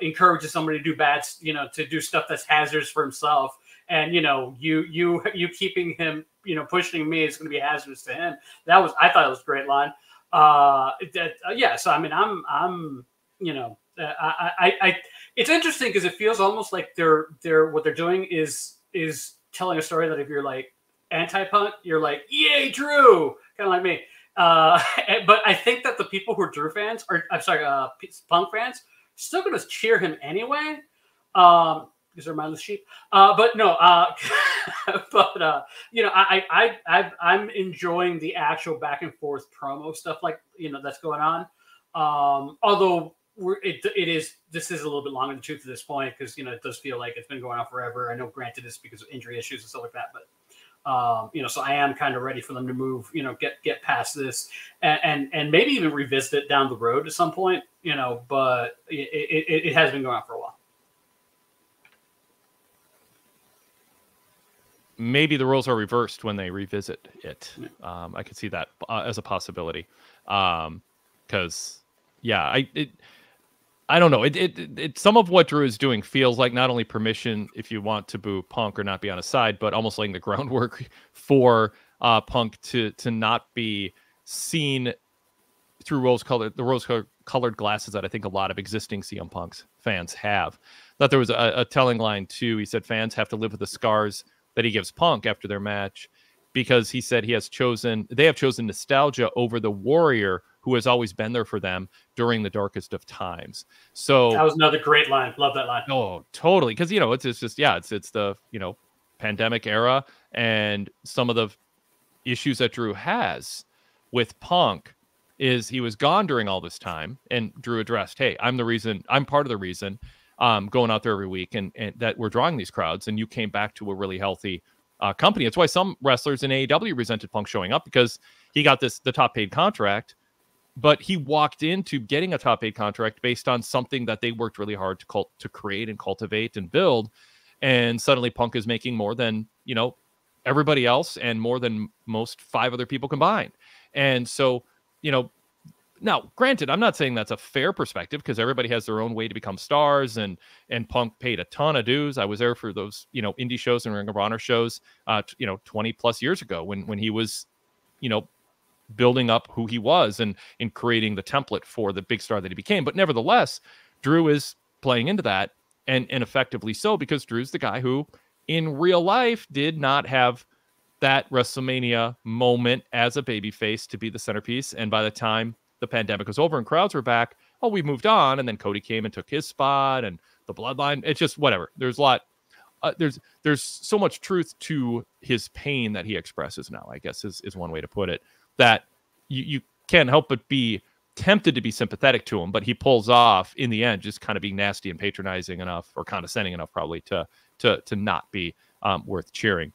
encourages somebody to do bad, to do stuff that's hazardous for himself. And, you keeping him, pushing me is going to be hazardous to him." I thought it was a great line. Yeah. So, I mean, it's interesting because it feels almost like what they're doing is telling a story that if you're like anti-Punk, you're like, "Yay, Drew," kind of like me. But I think that the people who are Drew fans, Punk fans, still going to cheer him anyway. Because they're mindless sheep. But no, I'm enjoying the actual back and forth promo stuff, like that's going on. Although this is a little bit longer in the truth at this point because it does feel like it's been going on forever. I know, granted, it's because of injury issues and stuff like that, but so I am kind of ready for them to move, get past this and maybe even revisit it down the road at some point, but it has been going on for a while. Maybe the roles are reversed when they revisit it. I could see that as a possibility. Because, I don't know. It some of what Drew is doing feels like not only permission if you want to boo Punk or not be on his side, but almost laying the groundwork for Punk to not be seen through rose-colored glasses that I think a lot of existing CM Punk's fans have. Thought there was a telling line too. He said fans have to live with the scars that he gives Punk after their match, because he said they have chosen nostalgia over the warrior who has always been there for them during the darkest of times. So that was another great line. Love that line. Oh, totally. Because it's the pandemic era, and some of the issues that Drew has with Punk is he was gone during all this time, and Drew addressed, "Hey, I'm part of the reason going out there every week and that we're drawing these crowds, and you came back to a really healthy company." It's why some wrestlers in AEW resented Punk showing up, because he got the top paid contract, but he walked into getting a top paid contract based on something that they worked really hard to create and cultivate and build. And suddenly Punk is making more than, everybody else and more than most 5 other people combined. And so, Now, granted, I'm not saying that's a fair perspective because everybody has their own way to become stars, and Punk paid a ton of dues. I was there for those, indie shows and Ring of Honor shows, 20 plus years ago when he was, building up who he was and in creating the template for the big star that he became. But nevertheless, Drew is playing into that, and effectively so, because Drew's the guy who in real life did not have that WrestleMania moment as a babyface to be the centerpiece. And by the time the pandemic was over and crowds were back, we moved on. And then Cody came and took his spot, and the bloodline. It's just whatever. There's a lot. There's so much truth to his pain that he expresses now, I guess is one way to put it, that you can't help but be tempted to be sympathetic to him, but he pulls off in the end just kind of being nasty and patronizing enough, or condescending enough probably to not be worth cheering.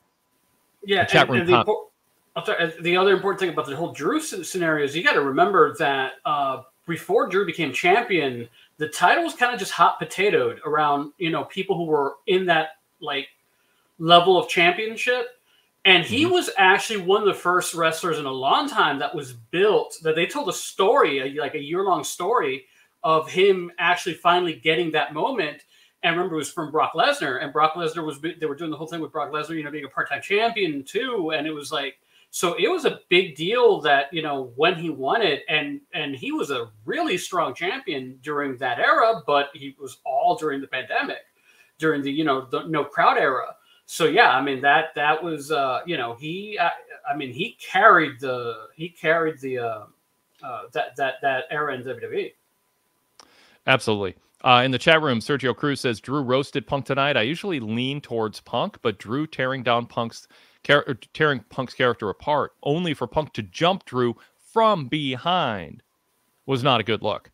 Yeah, the other important thing about the whole Drew scenario is you got to remember that before Drew became champion, the title was kind of just hot potatoed around, people who were in that level of championship. And he was actually one of the first wrestlers in a long time that was built, that they told a story, like a year-long story of him actually finally getting that moment. And remember, it was from Brock Lesnar, and Brock Lesnar they were doing the whole thing with Brock Lesnar, being a part-time champion too. And it was so it was a big deal that, when he won it, and he was a really strong champion during that era, but he was all during the pandemic, during the, the no crowd era. So yeah, I mean that was he carried that era in WWE. Absolutely. In the chat room, Sergio Cruz says Drew roasted Punk tonight. I usually lean towards Punk, but Drew tearing Punk's character apart only for Punk to jump Drew from behind was not a good look.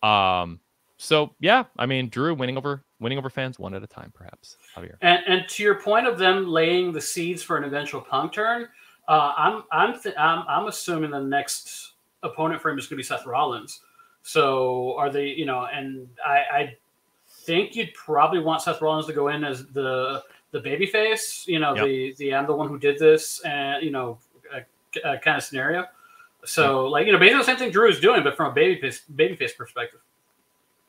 So yeah, I mean Drew winning over fans one at a time, perhaps. Javier. And to your point of them laying the seeds for an eventual Punk turn, I'm assuming the next opponent for him is going to be Seth Rollins. So are they, and I think you'd probably want Seth Rollins to go in as the babyface, yep. I'm the one who did this, and kind of scenario. So basically the same thing Drew is doing, but from a babyface perspective.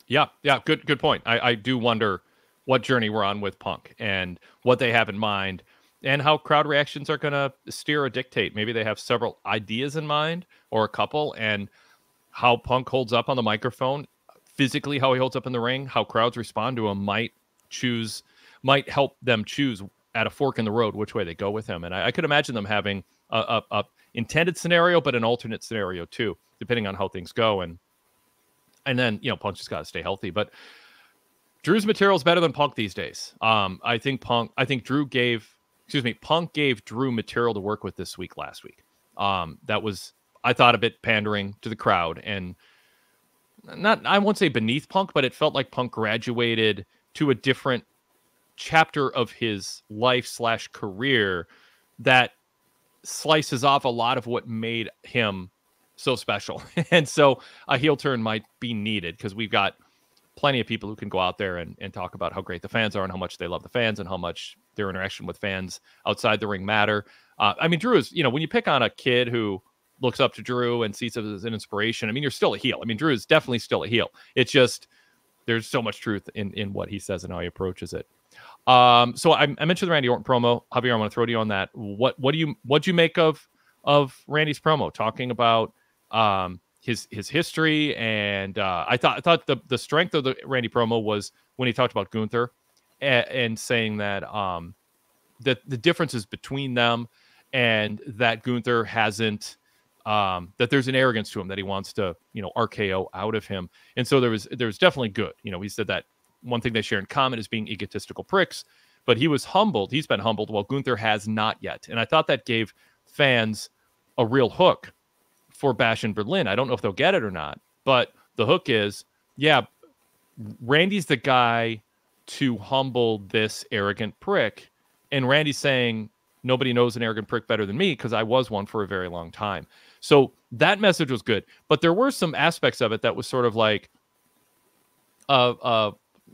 Yeah, good point. I do wonder what journey we're on with Punk and what they have in mind, and how crowd reactions are going to steer or dictate. Maybe they have several ideas in mind, or a couple, and how Punk holds up on the microphone, physically how he holds up in the ring, how crowds respond to him might help them choose at a fork in the road which way they go with him. And I could imagine them having a intended scenario, but an alternate scenario too, depending on how things go. And then, Punk just got to stay healthy. But Drew's material is better than Punk these days. I think Punk gave Drew material to work with this week, last week. That was, I thought, a bit pandering to the crowd, and I won't say beneath Punk, but it felt like Punk graduated to a different chapter of his life/career that slices off a lot of what made him so special. And so a heel turn might be needed, because we've got plenty of people who can go out there and talk about how great the fans are and how much they love the fans and how much their interaction with fans outside the ring matter. I mean, Drew is, when you pick on a kid who looks up to Drew and sees it as an inspiration, I mean, you're still a heel. I mean, Drew is definitely still a heel. It's just, there's so much truth in what he says and how he approaches it. So I mentioned the Randy Orton promo. Javier, I want to throw to you on that. What'd you make of Randy's promo, talking about his history? And I thought the strength of the Randy promo was when he talked about Gunther and saying that that the differences between them, and that Gunther hasn't, that there's an arrogance to him that he wants to, RKO out of him. And so there was definitely good. He said that one thing they share in common is being egotistical pricks, but he was humbled. He's been humbled, while Gunther has not yet. And I thought that gave fans a real hook for Bash in Berlin. I don't know if they'll get it or not, but the hook is, yeah, Randy's the guy to humble this arrogant prick. And Randy's saying, nobody knows an arrogant prick better than me, because I was one for a very long time. So that message was good. But there were some aspects of it that was sort of like,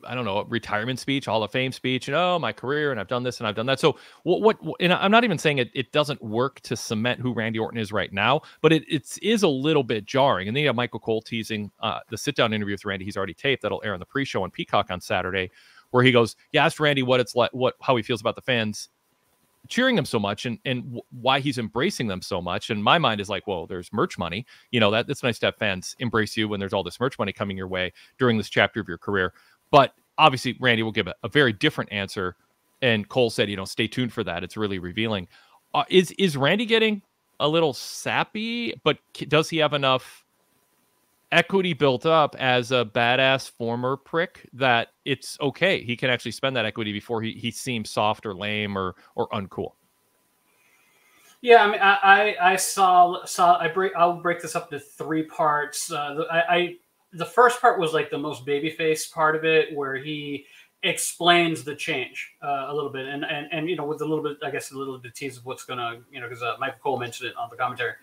I don't know, retirement speech, Hall of Fame speech, my career, and I've done this and I've done that. So what and I'm not even saying it doesn't work to cement who Randy Orton is right now, but it is a little bit jarring. And then you have Michael Cole teasing the sit-down interview with Randy. He's already taped. That'll air on the pre-show on Peacock on Saturday, where he goes, asked Randy what it's like, how he feels about the fans cheering him so much and why he's embracing them so much. And my mind is like, well, there's merch money. That's nice to have fans embrace you when there's all this merch money coming your way during this chapter of your career. But obviously Randy will give a very different answer. And Cole said, stay tuned for that. It's really revealing. Is Randy getting a little sappy, but does he have enough equity built up as a badass former prick that it's okay? He can actually spend that equity before he seems soft or lame or uncool. Yeah, I mean, I'll break this up into 3 parts. The first part was like the most babyface part of it, where he explains the change a little bit, and with a little bit, I guess, a little bit tease of what's gonna, because Michael Cole mentioned it on the commentary.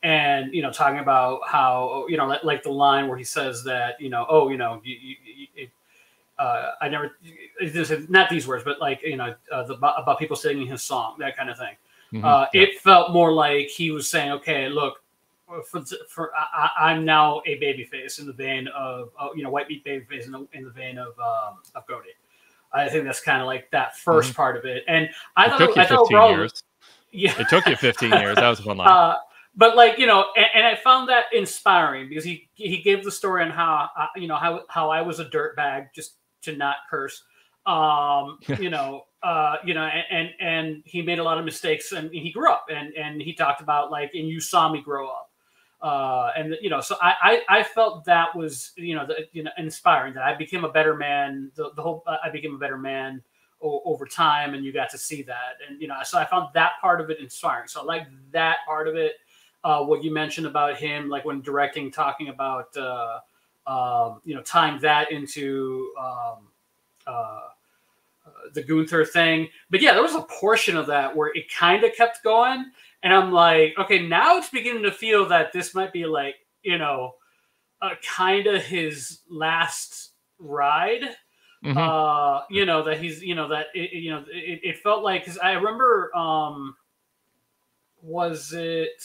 And talking about how like the line where he says that I never, not these words, but like about people singing his song, that kind of thing. It felt more like he was saying, okay, look, I'm now a babyface in the vein of white meat babyface in the vein of Cody. I think that's kind of like that first part of it, and I thought it took you 15 years. Yeah, it took you 15 years. That was a fun line. But and I found that inspiring because he gave the story on how I was a dirtbag, just to not curse, and he made a lot of mistakes and he grew up and he talked about and you saw me grow up, so I felt that was inspiring, that I became a better man. I became a better man over time, and you got to see that, and so I found that part of it inspiring. So I like that part of it. What you mentioned about him, like when directing, talking about tying that into the Gunther thing. But yeah, there was a portion of that where it kind of kept going, and I'm like, okay, now it's beginning to feel that this might be like kind of his last ride. That he's it felt like, because I remember was it.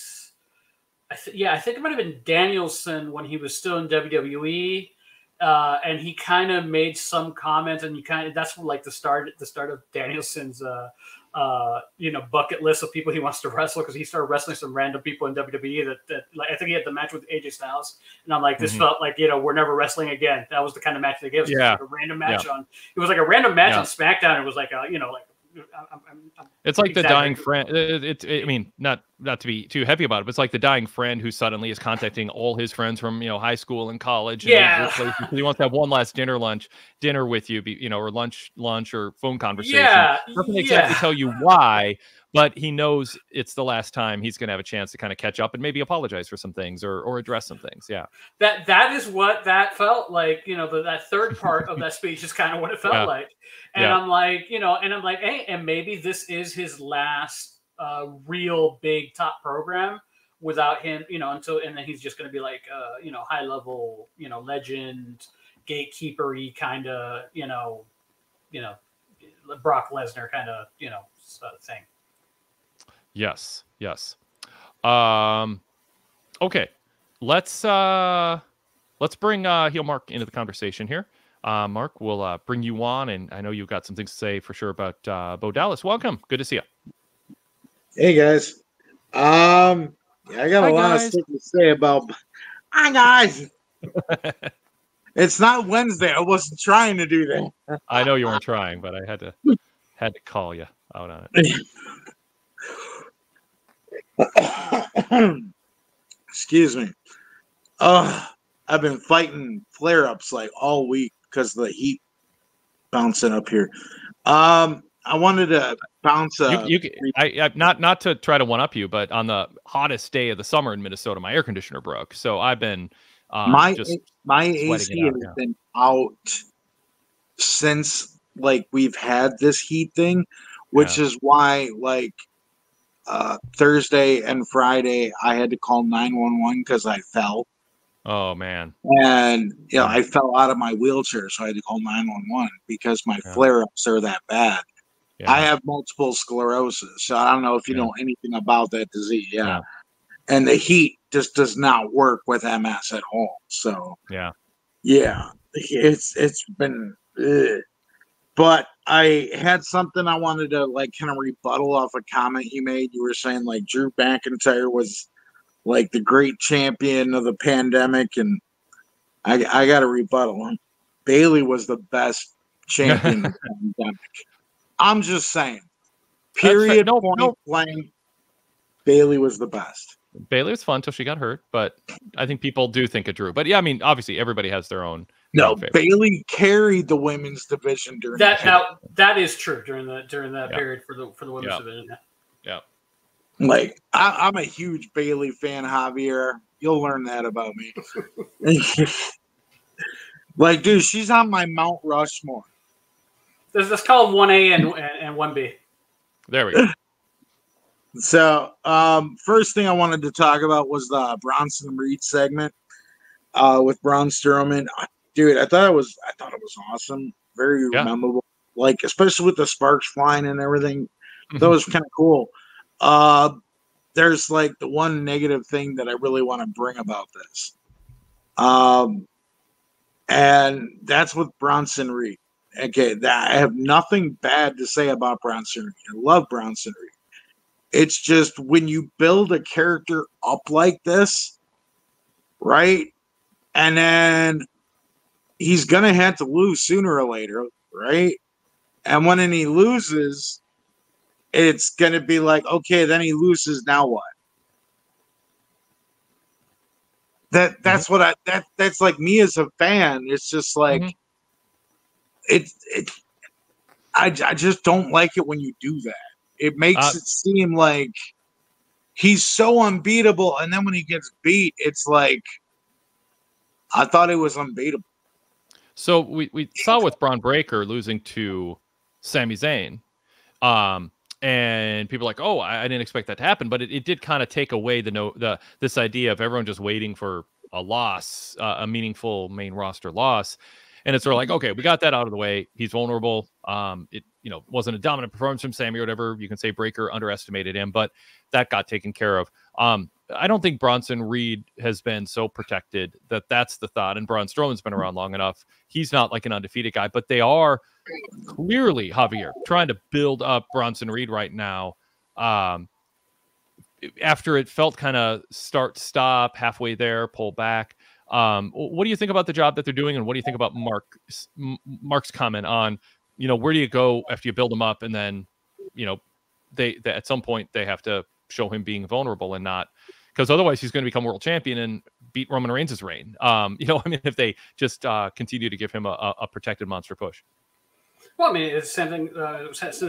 I think it might have been Danielson when he was still in WWE, and he kind of made some comment, and that's like the start of Danielson's bucket list of people he wants to wrestle, because he started wrestling some random people in WWE that like, I think he had the match with AJ Styles, and I'm like, this felt like we're never wrestling again. That was the kind of match they gave us. Yeah. It was like a random match on. It was like a random match on SmackDown. It was like it's like the dying friend. I mean, not to be too heavy about it, but it's like the dying friend who suddenly is contacting all his friends from high school and college. And he wants to have one last dinner with you, or lunch or phone conversation. Yeah, doesn't exactly tell you why, but he knows it's the last time he's going to have a chance to kind of catch up and maybe apologize for some things or address some things. Yeah, that is what that felt like. That third part of that speech is kind of what it felt like. And I'm like, hey, and maybe this is his last real big top program without him, and then he's just going to be like, high level, legend, gatekeeper-y kind of, Brock Lesnar kind of, thing. Yes. Okay. Let's bring Heel Mark into the conversation here. Mark, we'll bring you on, and I know you've got some things to say for sure about Bo Dallas. Welcome. Good to see you. Hey, guys. I got a lot of stuff to say about... Hi, guys. It's not Wednesday. I wasn't trying to do that. I know you weren't trying, but I had to call you out on it. Excuse me. I've been fighting flare-ups like all week because of the heat bouncing up here. I wanted to bounce. Not to try to one up you, but on the hottest day of the summer in Minnesota, my air conditioner broke, so I've been my AC has been out since we've had this heat thing, which is why Thursday and Friday I had to call 911 because I fell. Oh man. And I fell out of my wheelchair, so I had to call 911 because my flare-ups are that bad. Yeah. I have multiple sclerosis, so I don't know if you know anything about that disease. Yeah. And the heat just does not work with MS at all. So it's been. Ugh. But I had something I wanted to like kind of rebuttal off a comment you made. You were saying like Drew McIntyre was like the great champion of the pandemic, and I got to rebuttal him. Bailey was the best champion of the pandemic. I'm just saying. Period. Point blank. Bailey was the best. Bailey was fun until she got hurt, but I think people do think of Drew. But yeah, I mean, obviously everybody has their own. No, Bailey carried the women's division during that is true during that period for the women's division. Yeah. Like I'm a huge Bailey fan, Javier. You'll learn that about me. Like, dude, she's on my Mount Rushmore. Let's call them 1A and 1B. There we go. So, first thing I wanted to talk about was the Bronson Reed segment with Braun Strowman. Dude, I thought it was awesome, very memorable. Like, especially with the sparks flying and everything, that was kind of cool. There's like the one negative thing that I really want to bring about this, and that's with Bronson Reed. Okay, I have nothing bad to say about Bronson Reed. I love Bronson Reed. It's just when you build a character up like this, right? And then he's going to have to lose sooner or later, right? And when he loses, it's going to be like, okay, then he loses, now what? That's what that's like me as a fan. It's just like I just don't like it when you do that. It makes it seem like he's so unbeatable, and then when he gets beat, it's like I thought he was unbeatable. So we saw with Braun Breaker losing to Sami Zayn, and people are like, oh, I didn't expect that to happen, but it did kind of take away this idea of everyone just waiting for a loss, a meaningful main roster loss. And it's sort of like, okay, we got that out of the way. He's vulnerable. It wasn't a dominant performance from Sammy or whatever. You can say Breaker underestimated him, but that got taken care of. I don't think Bronson Reed has been so protected that's the thought. And Braun Strowman's been around long enough. He's not like an undefeated guy, but they are clearly, Javier, trying to build up Bronson Reed right now. After it felt kind of start-stop, halfway there, pull back. What do you think about the job that they're doing, and what do you think about Mark's comment on, where do you go after you build him up, and then, they at some point they have to show him being vulnerable and not, because otherwise he's going to become world champion and beat Roman Reigns' reign. If they just continue to give him a protected monster push. Well, I mean, it's the same thing.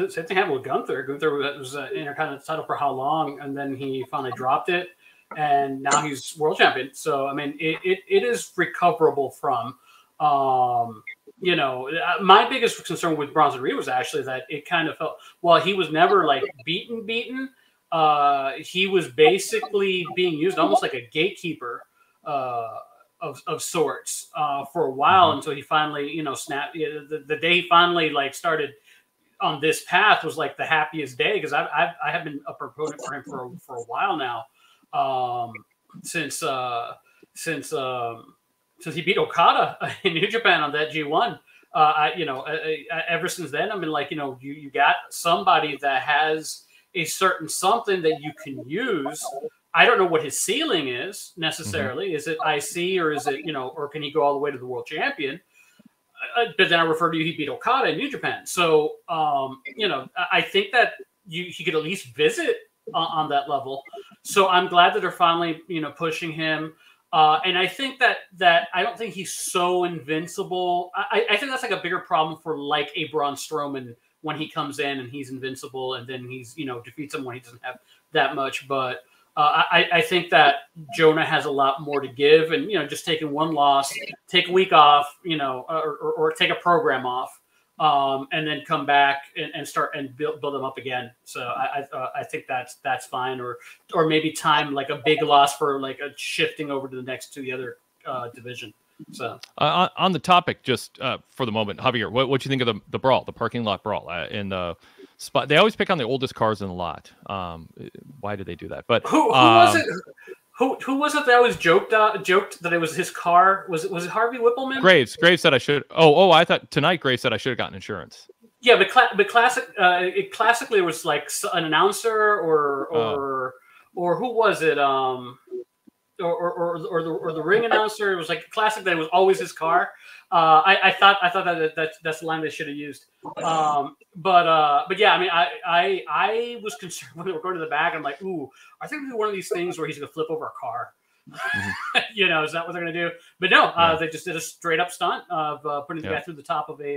Same thing happened with Gunther. Gunther was Intercontinental title for how long, and then he finally dropped it, and now he's world champion. So, I mean, it is recoverable from. My biggest concern with Bronson Reed was actually that it kind of felt, well, he was never like beaten. He was basically being used almost like a gatekeeper of sorts for a while until he finally, snapped. The day he finally like started on this path was like the happiest day, because I have been a proponent for him for a while now, since he beat Okada in New Japan on that G1. Ever since then, I mean, like, you got somebody that has a certain something that you can use. I don't know what his ceiling is necessarily. Is it IC, or is it, or can he go all the way to the world champion? But then I refer to he beat Okada in New Japan. So, I think that he could at least visit on that level. So I'm glad that they're finally, pushing him. And I think that I don't think he's so invincible. I think that's like a bigger problem for like a Braun Strowman when he comes in and he's invincible, and then he's, defeats him when he doesn't have that much. But I think that Jonah has a lot more to give, and, just taking one loss, take a week off, or take a program off, and then come back and start and build them up again. So I think that's fine, or maybe time like a big loss for like a shifting over to the next to the other division. So on the topic, just for the moment, Javier, what do you think of the brawl, the parking lot brawl in the spot? They always pick on the oldest cars in the lot. Why do they do that? But who was it? Who was it that always joked that it was his car? Was it Harvey Whippleman? Graves said I should. Oh, I thought tonight Graves said I should have gotten insurance. Yeah, but classically it was like an announcer or who was it? Or the ring announcer. It was like classic that it was always his car. I thought that's the line they should have used. But yeah, I mean, I was concerned when they were going to the back. I'm like, ooh, I think it's one of these things where he's going to flip over a car. Mm-hmm. Is that what they're going to do? But no, Yeah. they just did a straight up stunt of putting the guy through the top of a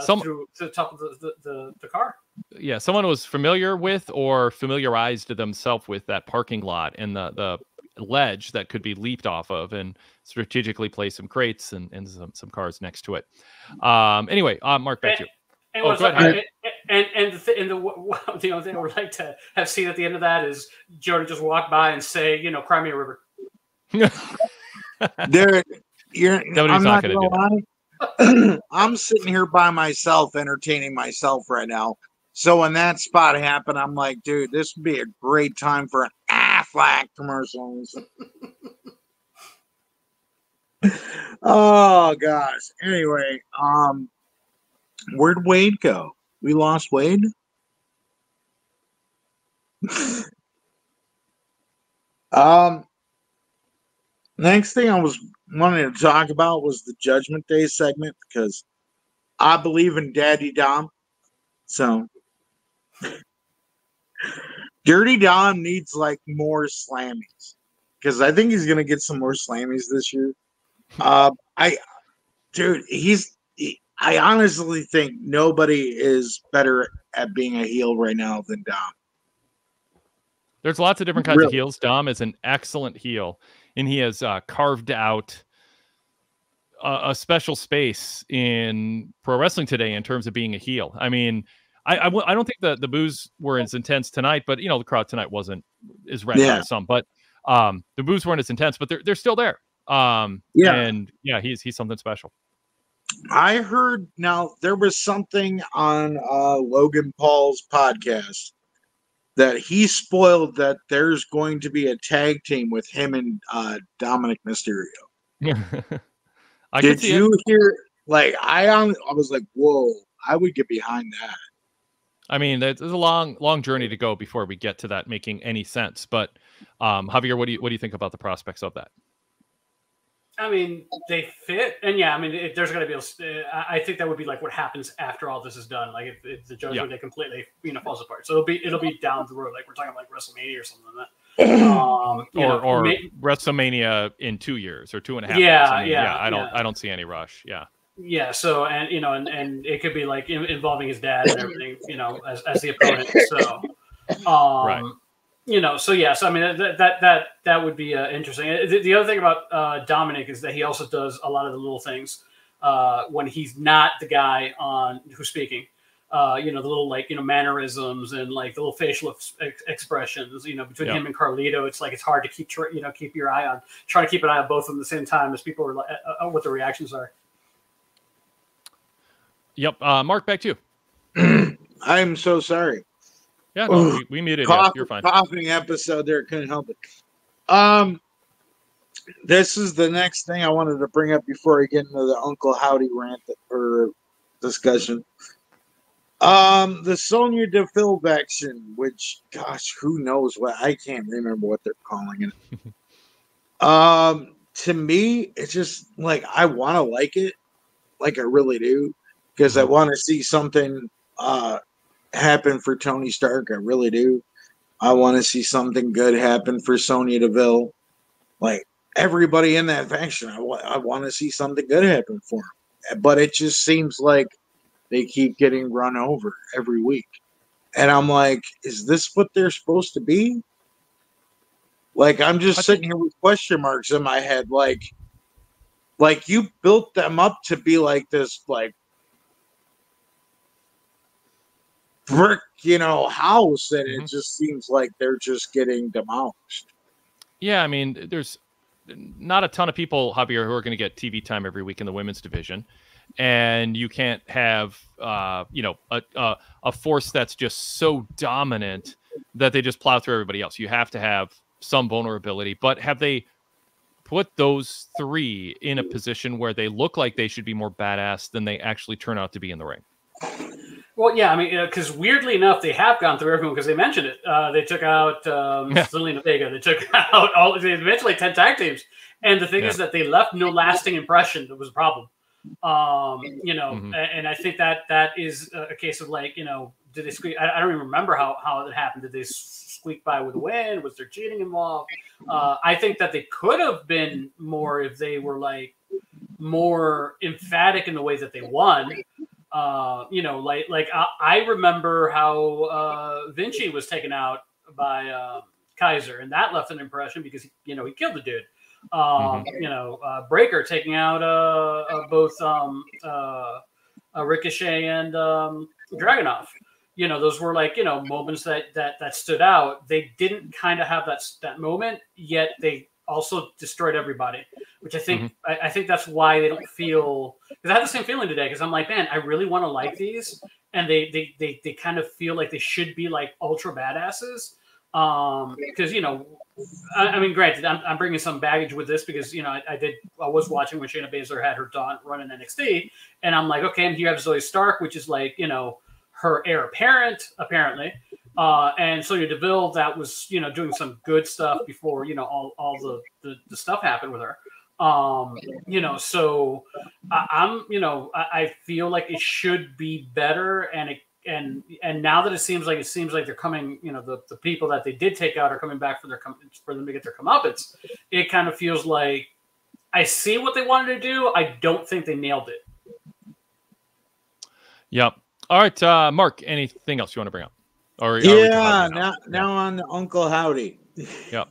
through the top of the car. Yeah, someone was familiar with or familiarized themselves with that parking lot and the ledge that could be leaped off of, and strategically place some crates and some cars next to it. Anyway, Mark, back to you. Go ahead. And the other thing I would like to have seen at the end of that is Jody just walk by and say, cry me a river. Derek, I'm not going to do lie. I'm sitting here by myself, entertaining myself right now. So when that spot happened, I'm like, dude, this would be a great time for an Aflac commercials. Oh gosh. Anyway, where'd Wade go? We lost Wade. Next thing I was wanting to talk about was the Judgment Day segment, because I believe in Daddy Dom. So Dirty Dom needs like more slammies, because I think he's gonna get some more slammies this year. I honestly think nobody is better at being a heel right now than Dom. There's lots of different kinds of heels. Dom is an excellent heel, and he has carved out a special space in pro wrestling today in terms of being a heel. I mean, I don't think the boos were as intense tonight, but the crowd tonight wasn't as red as some. But the boos weren't as intense, but they're still there. And yeah, he's something special. I heard now there was something on Logan Paul's podcast that he spoiled that there's going to be a tag team with him and Dominic Mysterio. Did you hear? Like, I was like, whoa! I would get behind that. I mean, there's a long journey to go before we get to that making any sense. But Javier, what do you think about the prospects of that? I mean, they fit, and yeah, I mean, there's going to be. I think that would be like what happens after all this is done. Like if the Judgment Day completely falls apart, so it'll be down the road. Like we're talking like WrestleMania or something like that. Or WrestleMania in 2 years or 2.5 years. Yeah. I don't see any rush. Yeah. Yeah. So and it could be like involving his dad and everything. As the opponent. So. Right. So yes, I mean that would be interesting. The other thing about Dominic is that he also does a lot of the little things when he's not the guy who's speaking. The little mannerisms and like the little facial expressions. Between him and Carlito, it's like it's hard to keep your eye on. Try to keep an eye on both of them at the same time as people are what the reactions are. Yep, Mark, back to you. I'm so sorry. Yeah, no, we muted you. You're fine. Coughing episode there, couldn't help it. This is the next thing I wanted to bring up before I get into the Uncle Howdy rant or discussion. The Sonya Deville action, which, gosh, who knows what? I can't remember what they're calling it. To me, it's just like I want to like it, like I really do, because I want to see something happen for Tony Stark. I really do. I want to see something good happen for Sonya Deville. Like everybody in that faction, I want to see something good happen for them. But it just seems like they keep getting run over every week. And I'm like, is this what they're supposed to be? Like, I'm just sitting here with question marks in my head. Like you built them up to be like this, like, brick, house, and it just seems like they're just getting demolished. Yeah, I mean, there's not a ton of people, Javier, who are going to get TV time every week in the women's division, and you can't have a force that's just so dominant that they just plow through everybody else. You have to have some vulnerability. But have they put those three in a position where they look like they should be more badass than they actually turn out to be in the ring? Well, yeah, I mean, because weirdly enough, they have gone through everyone because they mentioned it. They took out Zelina Vega. They took out they eventually 10 tag teams. And the thing is that they left no lasting impression. That was a problem. And I think that is a case of like, did they squeak? I don't even remember how it happened. Did they squeak by with a win? Was there cheating involved? I think that they could have been more if they were like more emphatic in the way that they won. I remember how Vinci was taken out by Kaiser, and that left an impression because he killed the dude. Breaker taking out both Ricochet and Dragunov. Those were like moments that stood out. They didn't kind of have that moment, yet they also destroyed everybody, which I think I think that's why they don't feel. Because I had the same feeling today. Because I'm like, man, I really want to like these, and they kind of feel like they should be like ultra badasses. Because I mean, granted, I'm bringing some baggage with this because I was watching when Shayna Baszler had her daughter running NXT, and I'm like, okay, and here you have Zoe Stark, which is like her heir apparent apparently, and Sonya Deville that was doing some good stuff before all the stuff happened with her. So I feel like it should be better, and now that it seems like they're coming, the people that they did take out are coming back for them to get their comeuppance. It kind of feels like I see what they wanted to do. I don't think they nailed it. Yep. All right, Mark. Anything else you want to bring up? Or now on the Uncle Howdy. Yep.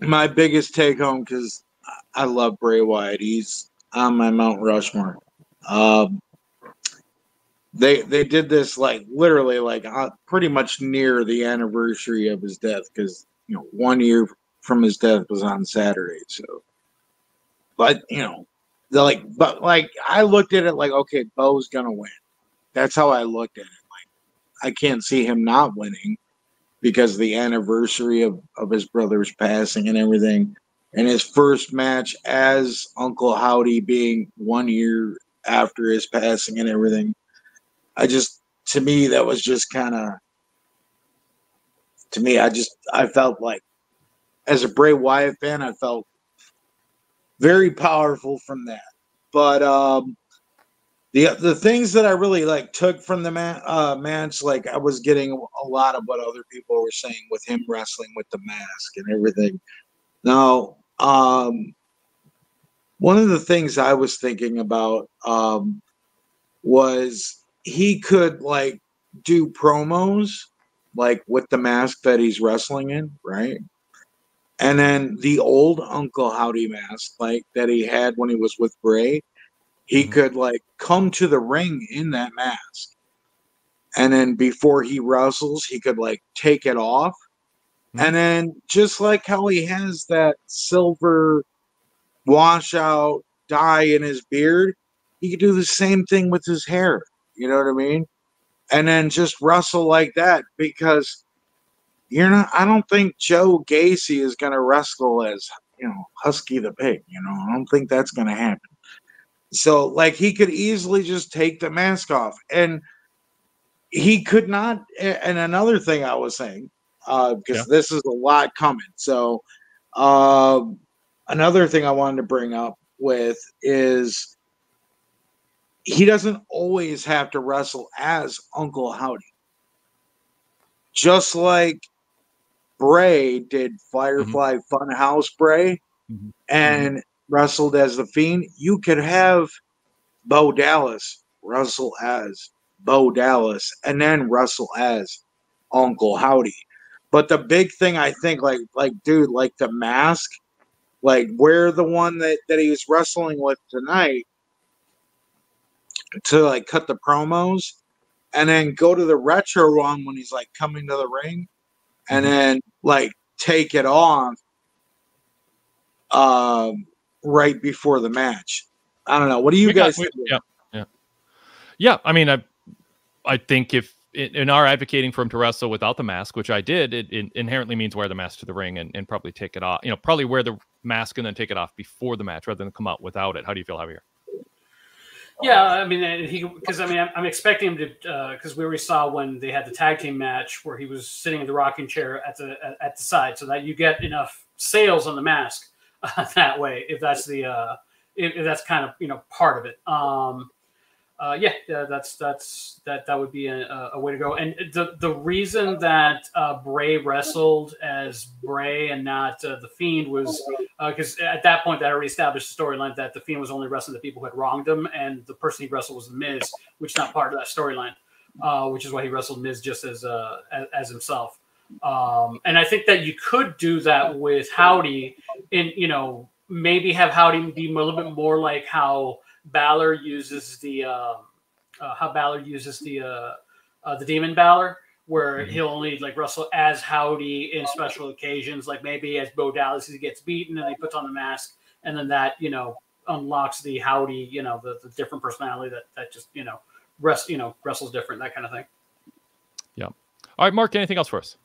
My biggest take home, because I love Bray Wyatt. He's on my Mount Rushmore. They did this like literally like pretty much near the anniversary of his death, because 1 year from his death was on Saturday. So, but I looked at it like, okay, Bo's gonna win. That's how I looked at it. Like, I can't see him not winning because the anniversary of his brother's passing and everything, and his first match as Uncle Howdy being 1 year after his passing and everything. To me, that was just kind of, I felt like, as a Bray Wyatt fan, I felt very powerful from that. But the things that I really took from the match, like I was getting a lot of what other people were saying with him wrestling with the mask and everything. Now, one of the things I was thinking about was he could do promos with the mask that he's wrestling in, right? And then the old Uncle Howdy mask that he had when he was with Bray, he could come to the ring in that mask. And then before he wrestles, he could take it off. And then just like how he has that silver washout dye in his beard, he could do the same thing with his hair. You know what I mean? And then just wrestle like that, because I don't think Joe Gacy is going to wrestle as, Husky the Pig. I don't think that's going to happen. So he could easily just take the mask off, and he could not. And another thing I was saying, because this is a lot coming. So another thing I wanted to bring up with is, he doesn't always have to wrestle as Uncle Howdy. Just like Bray did Firefly Funhouse Bray and wrestled as the Fiend, you could have Bo Dallas wrestle as Bo Dallas and then wrestle as Uncle Howdy. But the big thing, I think, dude, the mask, wear the one that he was wrestling with tonight to cut the promos, and then go to the retro one when he's coming to the ring, and then take it off right before the match. I don't know. What do you guys think? Yeah. I mean, I think if in our advocating for him to wrestle without the mask, which I did, it inherently means wear the mask to the ring and probably take it off. Probably wear the mask and then take it off before the match rather than come out without it. How do you feel, Javier? Yeah, I mean, I'm expecting him to, because we already saw when they had the tag team match where he was sitting in the rocking chair at the side, so that you get enough sales on the mask that way. If that's if that's kind of part of it. That would be a way to go. And the reason that Bray wrestled as Bray and not the Fiend was because at that point that already established the storyline that the Fiend was only wrestling the people who had wronged him, and the person he wrestled was the Miz, which is not part of that storyline, which is why he wrestled Miz just as himself. And I think that you could do that with Howdy, and maybe have Howdy be a little bit more like how Balor uses the Demon Balor, where he'll only wrestle as Howdy in special occasions, like maybe as Bo Dallas he gets beaten and he puts on the mask, and then that unlocks the Howdy, the different personality that just wrestles different, that kind of thing. Yeah. All right, Mark. Anything else for us?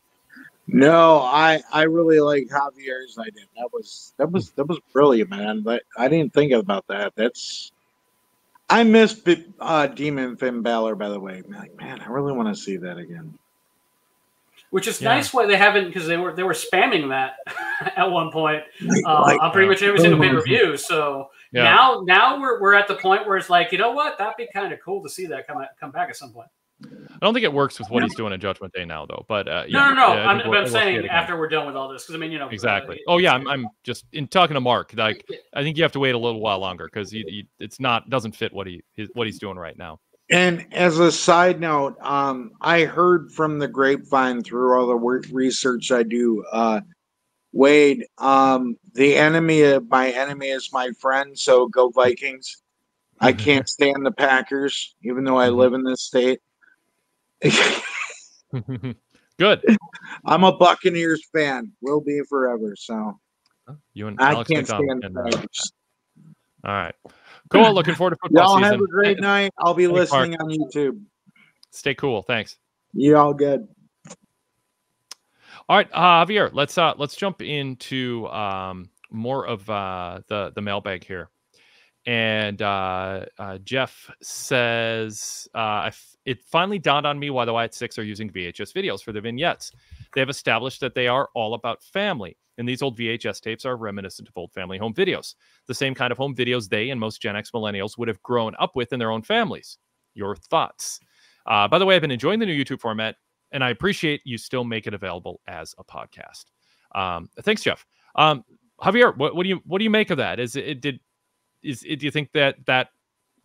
No, I really like Javier's idea. That was brilliant, man. But I didn't think about that. I miss Demon Finn Balor, by the way. Man, I really want to see that again. Which is nice why they haven't, because they were spamming that at one point on pretty much every single pay-per-view. So now we're at the point where it's like, you know what? That'd be kind of cool to see that come back at some point. I don't think it works with what he's doing at Judgment Day now, though. But no. I'm saying after we're done with all this, because exactly. I'm just in talking to Mark. I think you have to wait a little while longer because doesn't fit what he's doing right now. And as a side note, I heard from the grapevine through all the research I do, Wade, the enemy of my enemy is my friend. So go Vikings. I can't stand the Packers, even though I live in this state. Good. I'm a Buccaneers fan. Will be forever. So you and I Alex can't stand the Packers. All right. Cool. Looking forward to football season. Y'all have a great night. I'll be listening on YouTube. Stay cool. Thanks. You all good. All right, Javier. Let's jump into more of the mailbag here. And Jeff says, it finally dawned on me why the Wyatt Six are using VHS videos for the vignettes. They have established that they are all about family, and these old VHS tapes are reminiscent of old family home videos, the same kind of home videos they and most Gen X millennials would have grown up with in their own families. Your thoughts? By the way, I've been enjoying the new YouTube format, and I appreciate you still make it available as a podcast. Thanks, Jeff. Javier, what do you make of that? Do you think that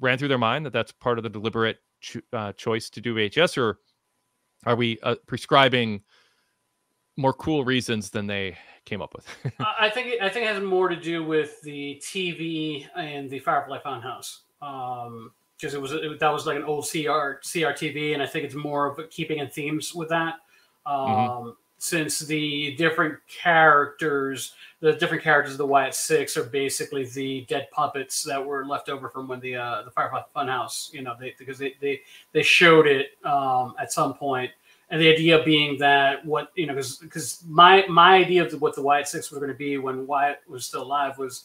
ran through their mind that that's part of the deliberate choice to do VHS, or are we prescribing more cool reasons than they came up with? I think it has more to do with the TV and the Firefly Funhouse, because that was like an old CRTV, and I think it's more of keeping in themes with that. Since the different characters of the Wyatt Six are basically the dead puppets that were left over from when the Firefly Funhouse, because they showed it at some point, and the idea being that because my idea of what the Wyatt Six were going to be when Wyatt was still alive was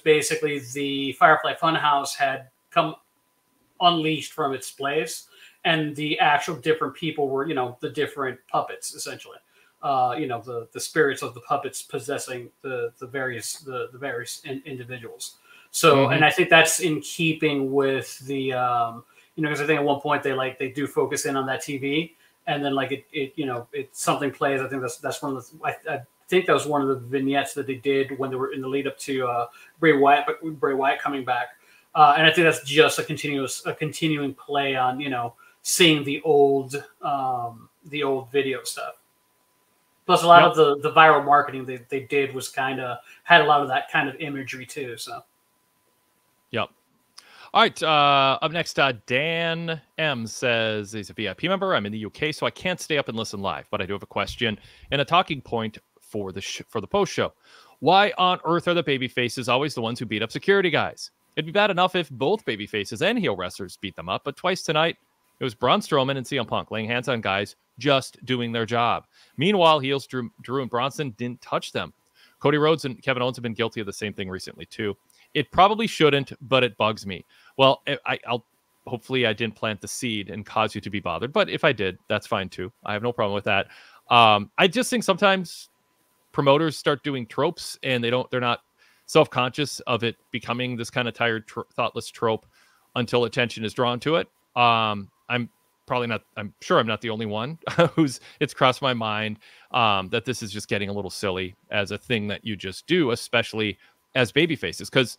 basically the Firefly Funhouse had come unleashed from its place, and the actual different people were the different puppets essentially. The spirits of the puppets possessing the various individuals. So, and I think that's in keeping with the, because I think at one point they do focus in on that TV, and then it something plays. I think that's one of the, I think that was one of the vignettes that they did when they were in the lead up to Bray Wyatt coming back. And I think that's just a continuing play on, seeing the old video stuff. Plus, a lot of the viral marketing they did was had a lot of that kind of imagery too. So, yep. All right. Up next, Dan M says he's a VIP member. I'm in the UK, so I can't stay up and listen live, but I do have a question and a talking point for the post show. Why on earth are the baby faces always the ones who beat up security guys? It'd be bad enough if both baby faces and heel wrestlers beat them up, but twice tonight it was Braun Strowman and CM Punk laying hands on guys just doing their job. Meanwhile, heels Drew and Bronson didn't touch them. Cody Rhodes and Kevin Owens have been guilty of the same thing recently too. It probably shouldn't, but it bugs me. Well, I'll hopefully I didn't plant the seed and cause you to be bothered, but if I did, that's fine too. I have no problem with that. I just think sometimes promoters start doing tropes and they're not self-conscious of it becoming this kind of tired, thoughtless trope until attention is drawn to it. I'm sure I'm not the only one it's crossed my mind that this is just getting a little silly as a thing that you just do, especially as baby faces. Because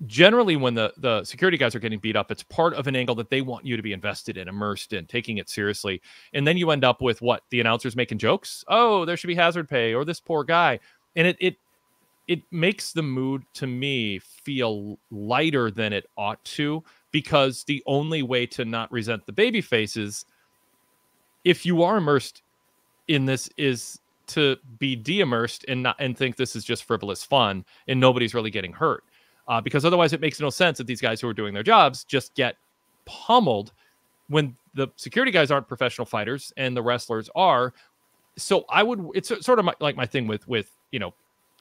generally when the security guys are getting beat up, it's part of an angle that they want you to be invested in, immersed in, taking it seriously. And then you end up with the announcers making jokes. Oh, there should be hazard pay, or this poor guy. And it makes the mood, to me, feel lighter than it ought to, because the only way to not resent the baby faces, if you are immersed in this, is to be de-immersed and think this is just frivolous fun and nobody's really getting hurt. Because otherwise it makes no sense that these guys who are doing their jobs just get pummeled when the security guys aren't professional fighters and the wrestlers are. So it's sort of like my thing with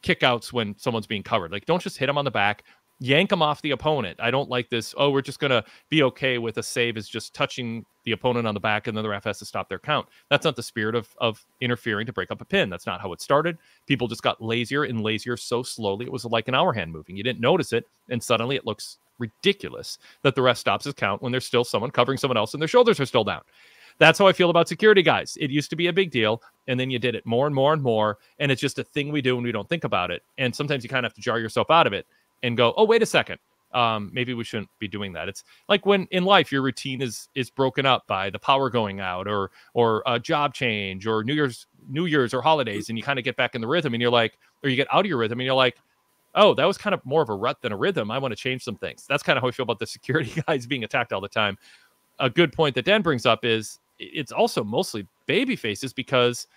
kickouts when someone's being covered. Like, don't just hit them on the back, yank them off the opponent. I don't like this. Oh, we're just going to be okay with a save is just touching the opponent on the back and then the ref has to stop their count. That's not the spirit of interfering to break up a pin. That's not how it started. People just got lazier and lazier so slowly. It was like an hour hand moving. You didn't notice it. And suddenly it looks ridiculous that the ref stops his count when there's still someone covering someone else and their shoulders are still down. That's how I feel about security guys. It used to be a big deal, and then you did it more and more and more, and it's just a thing we do and we don't think about it. And sometimes you kind of have to jar yourself out of it and go, oh, wait a second. Maybe we shouldn't be doing that. It's like when in life your routine is broken up by the power going out or a job change or New Year's or holidays, and you kind of get back in the rhythm and you're like, or you get out of your rhythm and you're like, oh, that was kind of more of a rut than a rhythm. I want to change some things. That's kind of how I feel about the security guys being attacked all the time. A good point that Dan brings up is it's also mostly baby faces, because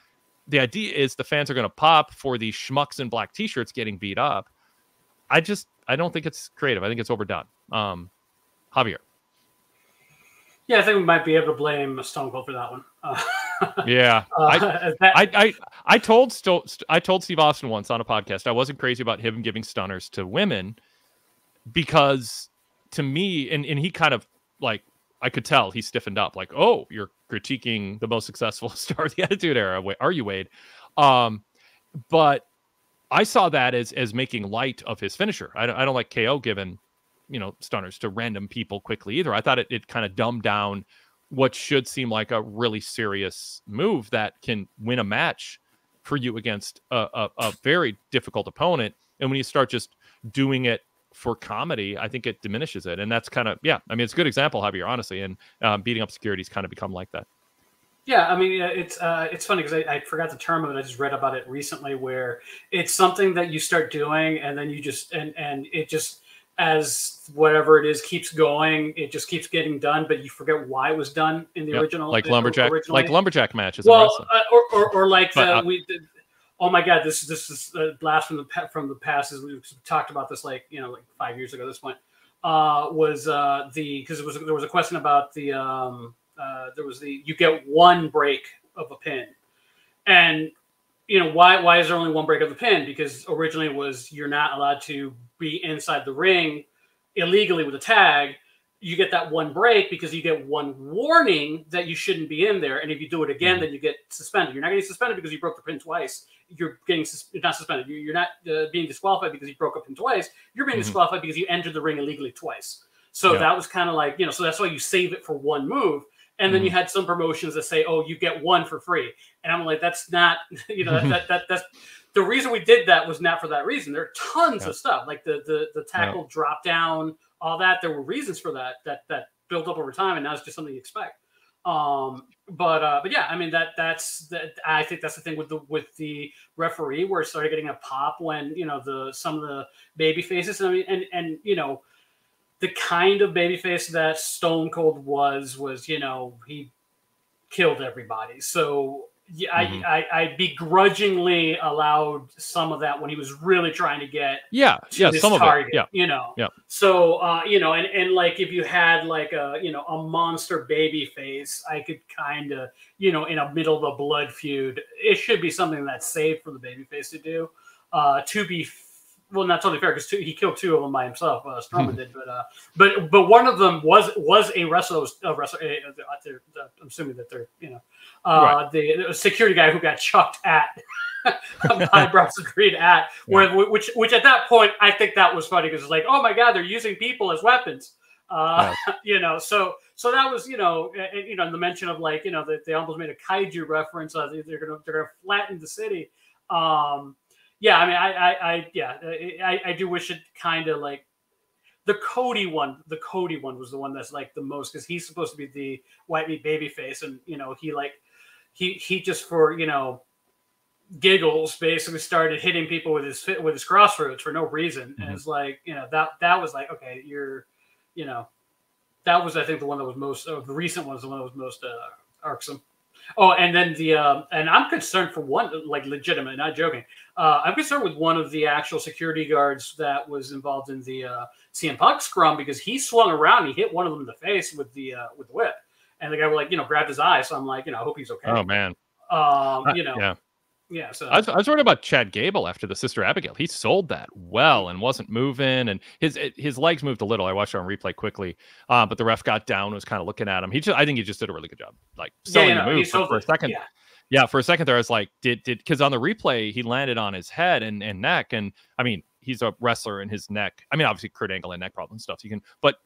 the idea is the fans are going to pop for these schmucks in black t-shirts getting beat up. I don't think it's creative. I think it's overdone. Javier. Yeah, I think we might be able to blame Stone Cold for that one. Yeah. I told Steve Austin once on a podcast I wasn't crazy about him giving stunners to women, because to me, and he kind of like, I could tell he stiffened up, like, oh, you're critiquing the most successful star of the Attitude Era. Are you, Wade? But I saw that as making light of his finisher. I don't like KO giving, stunners to random people quickly either. I thought it kind of dumbed down what should seem like a really serious move that can win a match for you against a very difficult opponent. And when you start just doing it for comedy, I think it diminishes it. And that's kind of, it's a good example, Javier, honestly. And beating up security's kind of become like that. Yeah, I mean, it's funny because I forgot the term of it. I just read about it recently, where it's something that you start doing and then you just, and it just, as whatever it is keeps going, it just keeps getting done, but you forget why it was done in the original. Like lumberjack matches. Well, or like oh my God, this is a blast from the past. As we talked about this, like 5 years ago at this point, because there was a question about the you get one break of a pin, and why is there only one break of the pin? Because originally it was you're not allowed to be inside the ring illegally with a tag. You get that one break because you get one warning that you shouldn't be in there, and if you do it again, then you get suspended. You're not getting suspended because you broke the pin twice. You're not suspended. You're not being disqualified because you broke a pin twice. You're being disqualified because you entered the ring illegally twice. So that was kind of like, so that's why you save it for one move. And then you had some promotions that say, oh, you get one for free. And I'm like, that's not, that's the reason we did that was not for that reason. There are tons of stuff like the tackle drop down, all that. There were reasons for that built up over time. And now it's just something you expect. But yeah, I mean, that's I think that's the thing with the referee, where it started getting a pop when, some of the baby faces, and the kind of babyface that Stone Cold was he killed everybody. So Yeah, I begrudgingly allowed some of that when he was really trying to get to his some target, of it. So and like if you had like a a monster baby face, I could kind of in a middle of a blood feud, it should be something that's safe for the baby face to do. To be well, not totally fair because he killed 2 of them by himself. Strowman did, but one of them was a wrestler. I'm assuming that they're right. The security guy who got chucked at eyebrows agreed at which at that point I think that was funny because it's like, oh my god, they're using people as weapons. So that was the mention of like that they almost made a kaiju reference. They're gonna flatten the city. I do wish it kind of like the Cody one. The Cody one was the one that's like the most because he's supposed to be the white meat baby face, and he just for giggles basically started hitting people with his crossroads for no reason, and it's like that was like, okay, that was I think the one that was most of the recent ones, the one that was most irksome. Oh, and then and I'm concerned for one, like legitimate, not joking. I'm concerned with one of the actual security guards that was involved in the CM Punk scrum because he swung around, he hit one of them in the face with the whip, and the guy like grabbed his eye. So I'm like, I hope he's okay. Oh man. Yeah. So I was worried about Chad Gable after the Sister Abigail. He sold that well and wasn't moving, and his legs moved a little. I watched it on replay quickly, but the ref got down and was kind of looking at him. I think he just did a really good job, like selling the move. For a second, for a second there, I was like, because on the replay he landed on his head and neck, and I mean he's a wrestler and his neck. I mean obviously Kurt Angle and neck problem and stuff. But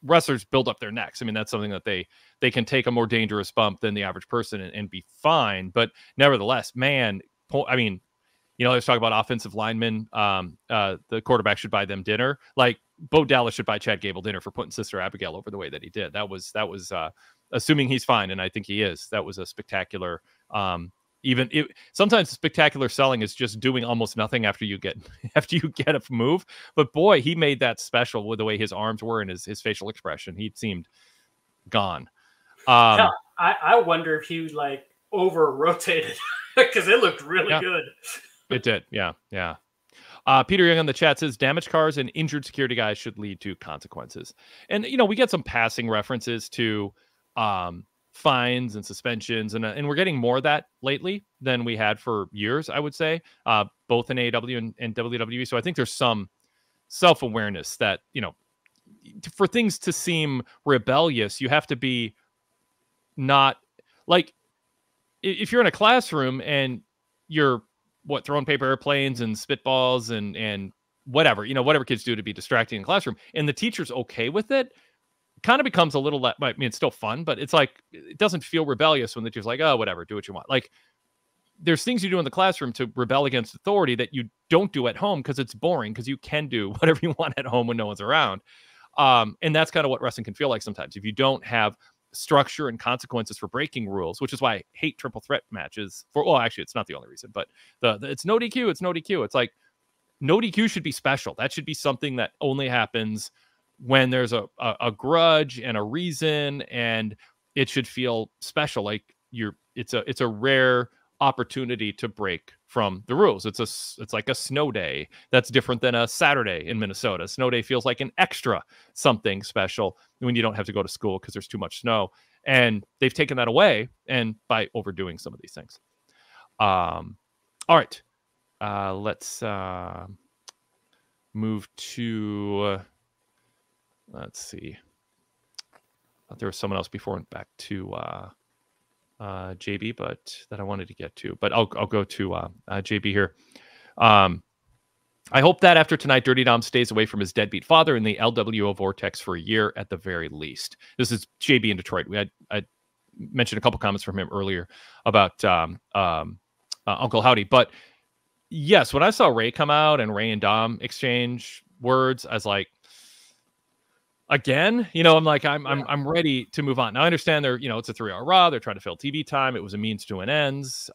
wrestlers build up their necks. I mean, that's something that they can take a more dangerous bump than the average person and be fine. But nevertheless, man, I mean, let's talk about offensive linemen. The quarterback should buy them dinner. Like Bo Dallas should buy Chad Gable dinner for putting Sister Abigail over the way that he did. That was assuming he's fine, and I think he is. That was a spectacular. Sometimes spectacular selling is just doing almost nothing after you get a move. But boy, he made that special with the way his arms were and his facial expression. He seemed gone. I wonder if he like over rotated because it looked really good. It did. Yeah. Peter Young on the chat says damaged cars and injured security guys should lead to consequences. And we get some passing references to fines and suspensions, and we're getting more of that lately than we had for years, I would say, both in AEW and WWE. So I think there's some self-awareness that for things to seem rebellious, you have to be not like if you're in a classroom and you're throwing paper airplanes and spitballs and whatever kids do to be distracting in the classroom, and the teacher's okay with it. Kind of becomes a little, I mean, it's still fun, but it's like, it doesn't feel rebellious when the teacher's like, oh, whatever, do what you want. Like there's things you do in the classroom to rebel against authority that you don't do at home because it's boring, because you can do whatever you want at home when no one's around. And that's kind of what wrestling can feel like sometimes. If you don't have structure and consequences for breaking rules, which is why I hate triple threat matches actually, it's not the only reason, but it's no DQ, it's no DQ. It's like no DQ should be special. That should be something that only happens when there's a grudge and a reason, and it should feel special. Like it's a rare opportunity to break from the rules. It's like a snow day. That's different than a Saturday in Minnesota. Snow day feels like an extra something special when you don't have to go to school because there's too much snow. And they've taken that away, and by overdoing some of these things. All right. Let's move to let's see. I thought there was someone else before and back to JB, but that I wanted to get to. But I'll go to JB here. I hope that after tonight, Dirty Dom stays away from his deadbeat father in the LWO vortex for a year at the very least. This is JB in Detroit. I mentioned a couple comments from him earlier about Uncle Howdy. But yes, when I saw Ray come out and Ray and Dom exchange words, I was like, again, I'm like, I'm ready to move on. Now I understand it's a 3-hour Raw. They're trying to fill TV time. It was a means to an ends.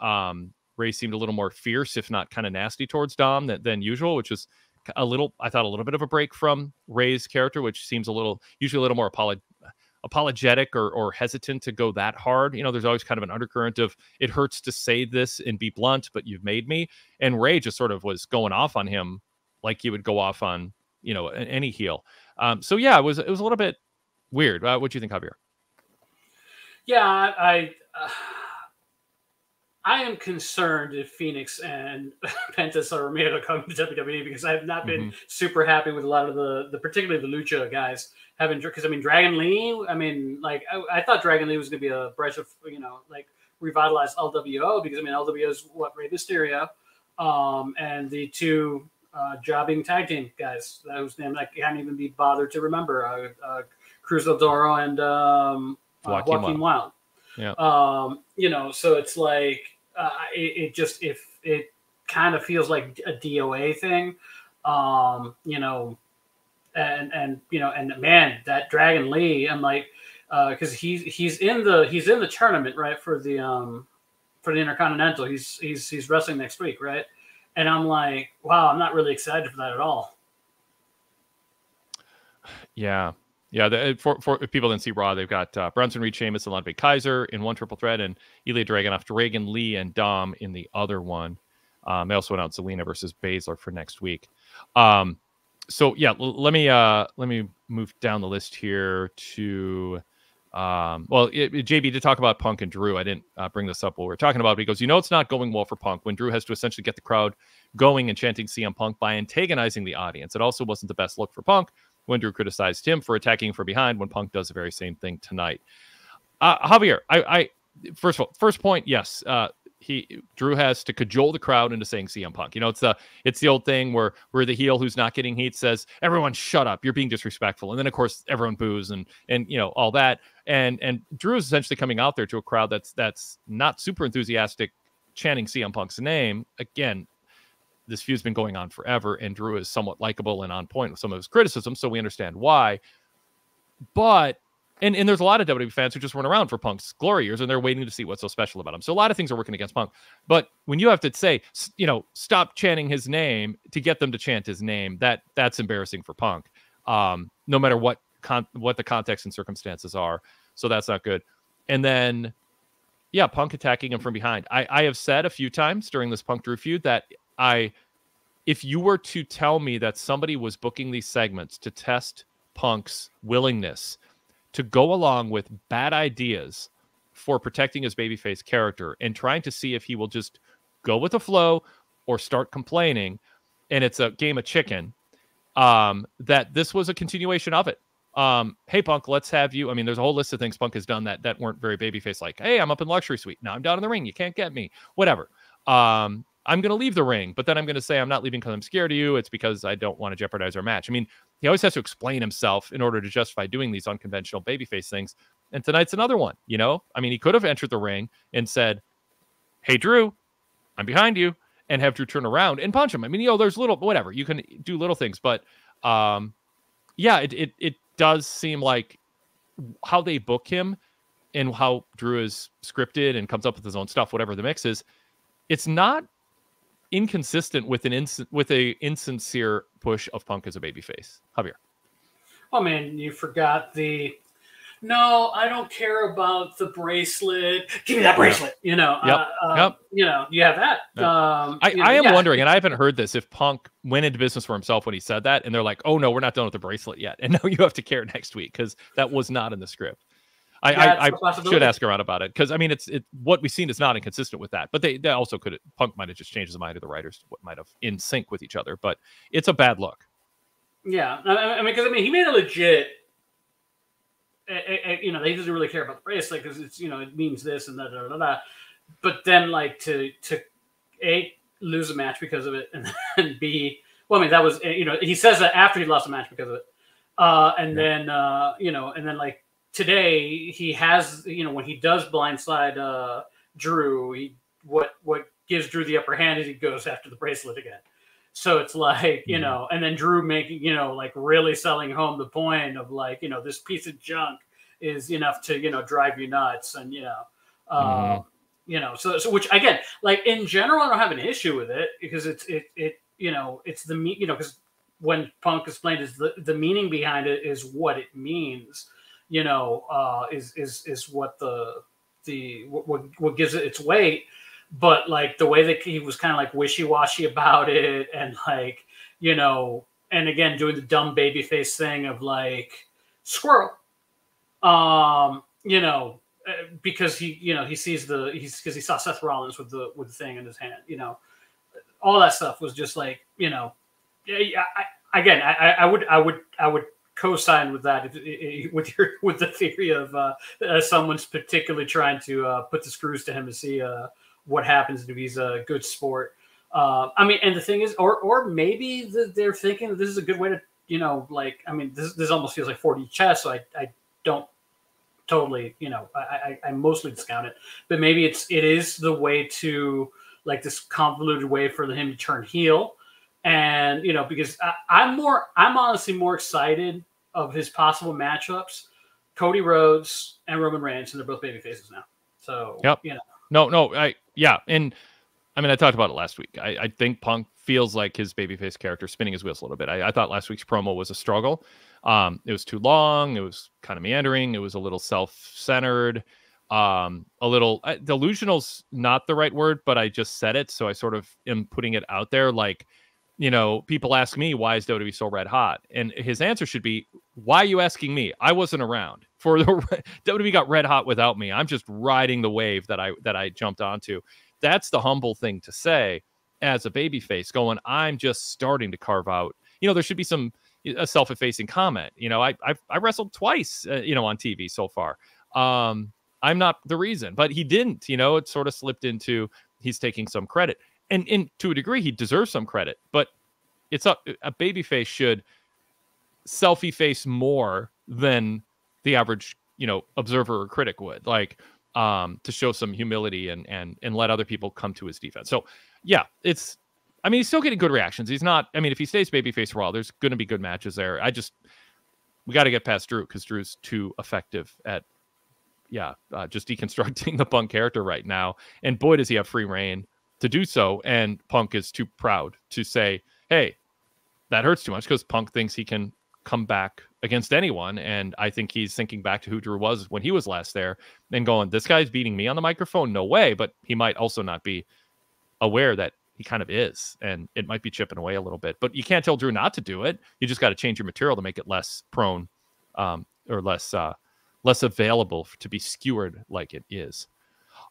Ray seemed a little more fierce, if not kind of nasty towards Dom than usual, which was I thought a little bit of a break from Ray's character, which seems usually a little more apologetic or hesitant to go that hard. You know, there's always kind of an undercurrent of it hurts to say this and be blunt, but you've made me. And Ray just sort of was going off on him like you would go off on, you know, any heel. So yeah, it was a little bit weird. What do you think, Javier? Yeah, I am concerned if Phoenix and Penta Romero come to WWE, because I have not been super happy with a lot of the particularly the Lucha guys having, because I mean Dragon Lee, I mean like I thought Dragon Lee was going to be a breath of, you know, like revitalized LWO, because I mean LWO is what, Rey Mysterio, and the two jobbing tag team guys whose name I can't even be bothered to remember, Cruz del Toro and Joaquin Wilde. Yeah. You know, so it's like it just, if it kind of feels like a DOA thing, you know, and you know, and man, that Dragon Lee, I'm like, because he's in the tournament, right, for the Intercontinental. He's wrestling next week, right? And I'm like, wow, I'm not really excited for that at all. Yeah. Yeah, for if people didn't see Raw, they've got Bronson Reed, Sheamus, and Ludwig Kaiser in one triple threat, and Ilya Dragunov, Dragon Lee, and Dom in the other one. They also announced Zelina versus Baszler for next week. So yeah, let me move down the list here to JB did talk about Punk and Drew. I didn't bring this up while we were talking about it, because you know it's not going well for Punk when Drew has to essentially get the crowd going and chanting CM Punk by antagonizing the audience. It also wasn't the best look for Punk when Drew criticized him for attacking from behind, when Punk does the very same thing tonight. Javier, I first of all, first point, yes, Drew has to cajole the crowd into saying CM Punk. You know, it's the old thing where the heel who's not getting heat says, "Everyone, shut up! You're being disrespectful," and then of course everyone boos and you know all that. And Drew is essentially coming out there to a crowd that's not super enthusiastic, chanting CM Punk's name again. This feud's been going on forever, and Drew is somewhat likable and on point with some of his criticism, so we understand why. But and there's a lot of WWE fans who just weren't around for Punk's glory years, and they're waiting to see what's so special about him. So a lot of things are working against Punk. But when you have to say, you know, stop chanting his name to get them to chant his name, that's embarrassing for Punk. No matter what the context and circumstances are. So that's not good. And then, yeah, Punk attacking him from behind. I have said a few times during this Punk Drew feud that if you were to tell me that somebody was booking these segments to test Punk's willingness to go along with bad ideas for protecting his babyface character and trying to see if he will just go with the flow or start complaining, and it's a game of chicken, that this was a continuation of it. Hey, Punk, let's have you. I mean, there's a whole list of things Punk has done that weren't very babyface, like, hey, I'm up in luxury suite. Now I'm down in the ring. You can't get me. Whatever. I'm going to leave the ring, but then I'm going to say I'm not leaving because I'm scared of you. It's because I don't want to jeopardize our match. I mean, he always has to explain himself in order to justify doing these unconventional babyface things. And tonight's another one, you know? I mean, he could have entered the ring and said, hey, Drew, I'm behind you, and have Drew turn around and punch him. I mean, you know, there's whatever. You can do little things, but yeah, it does seem like how they book him and how Drew is scripted and comes up with his own stuff, whatever the mix is, it's not inconsistent with a insincere push of Punk as a babyface. Javier. Oh man, you forgot no, I don't care about the bracelet. Give me that bracelet. You know, yep. You know, you have that. Yep. I am wondering, and I haven't heard this, if Punk went into business for himself when he said that, and they're like, oh no, we're not done with the bracelet yet. And now you have to care next week, because that was not in the script. I should ask around about it, because I mean, it's what we've seen is not inconsistent with that. But they also could, Punk might have just changed his mind to the writers, what might have in sync with each other. But it's a bad look. Yeah, I mean, because he made a legit. You know, they doesn't really care about the bracelet because it's, you know, it means this and that. But then, like, to A, lose a match because of it, and then B, well, I mean, that was, you know, he says that after he lost a match because of it, and then you know, and then like today he has, you know, when he does blindside Drew, what gives Drew the upper hand is he goes after the bracelet again. So it's like, you know, and then Drew making, you know, like really selling home the point of like, you know, this piece of junk is enough to, you know, drive you nuts. And, you know, you know, so which again, like in general, I don't have an issue with it because it, you know, it's the, you know, because when Punk explained is the meaning behind it is what it means, is what what gives it its weight. But like the way that he was kind of like wishy-washy about it, and like, and again doing the dumb babyface thing of like squirrel, because he sees because he saw Seth Rollins with the thing in his hand, all that stuff was just like, I would co-sign with that with the theory of someone's particularly trying to put the screws to him to see what happens if he's a good sport. And the thing is, or maybe they're thinking this is a good way to, this almost feels like 4D chess, so I don't totally, I mostly discount it, but maybe it is the way to, like, this convoluted way for him to turn heel. And, because I'm honestly more excited of his possible matchups, Cody Rhodes and Roman Reigns, and they're both baby faces now. So, yep. And I mean, I talked about it last week. I think Punk feels like his babyface character spinning his wheels a little bit. I thought last week's promo was a struggle. It was too long. It was kind of meandering. It was a little self-centered, a little delusional's not the right word, but I just said it. So I sort of am putting it out there. Like, people ask me, why is WWE so red hot? And his answer should be, why are you asking me? I wasn't around for the WWE got red hot without me. I'm just riding the wave that I jumped onto. That's the humble thing to say as a babyface, going, I'm just starting to carve out, there should be a self-effacing comment. I wrestled twice, on TV so far. I'm not the reason, but he didn't, it sort of slipped into, he's taking some credit, and to a degree he deserves some credit, but it's a babyface should self-efface more than the average, observer or critic would, like, to show some humility and let other people come to his defense. So yeah, he's still getting good reactions. He's not, if he stays babyface Raw, there's going to be good matches there. We got to get past Drew, because Drew's too effective at, just deconstructing the Punk character right now. And boy, does he have free reign to do so. And Punk is too proud to say, hey, that hurts too much, because Punk thinks he can come back against anyone. And I think he's thinking back to who Drew was when he was last there and going, this guy's beating me on the microphone. No way. But he might also not be aware that he kind of is, and it might be chipping away a little bit, but you can't tell Drew not to do it. You just got to change your material to make it less prone, or less available to be skewered like it is.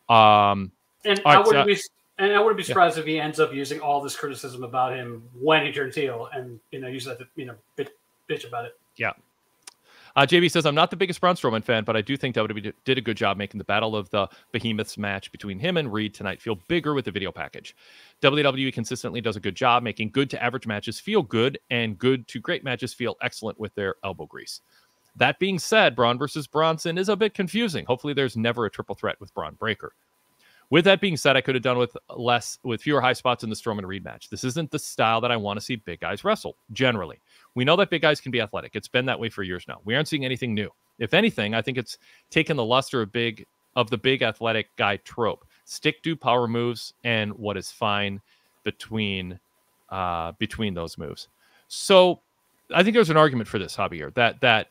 I wouldn't be surprised if he ends up using all this criticism about him when he turns heel, and use that to bitch about it. Yeah. JB says, I'm not the biggest Braun Strowman fan, but I do think WWE did a good job making the Battle of the Behemoths match between him and Reed tonight feel bigger with the video package. WWE consistently does a good job making good to average matches feel good, and good to great matches feel excellent with their elbow grease. That being said, Braun versus Bronson is a bit confusing. Hopefully there's never a triple threat with Braun Breaker. With that being said, I could have done with fewer high spots in the Strowman Reed match. This isn't the style that I want to see big guys wrestle, generally. We know that big guys can be athletic. It's been that way for years now. We aren't seeing anything new. If anything, I think it's taken the luster of the big athletic guy trope. Stick to power moves and what is fine between those moves. So I think there's an argument for this, Javier, that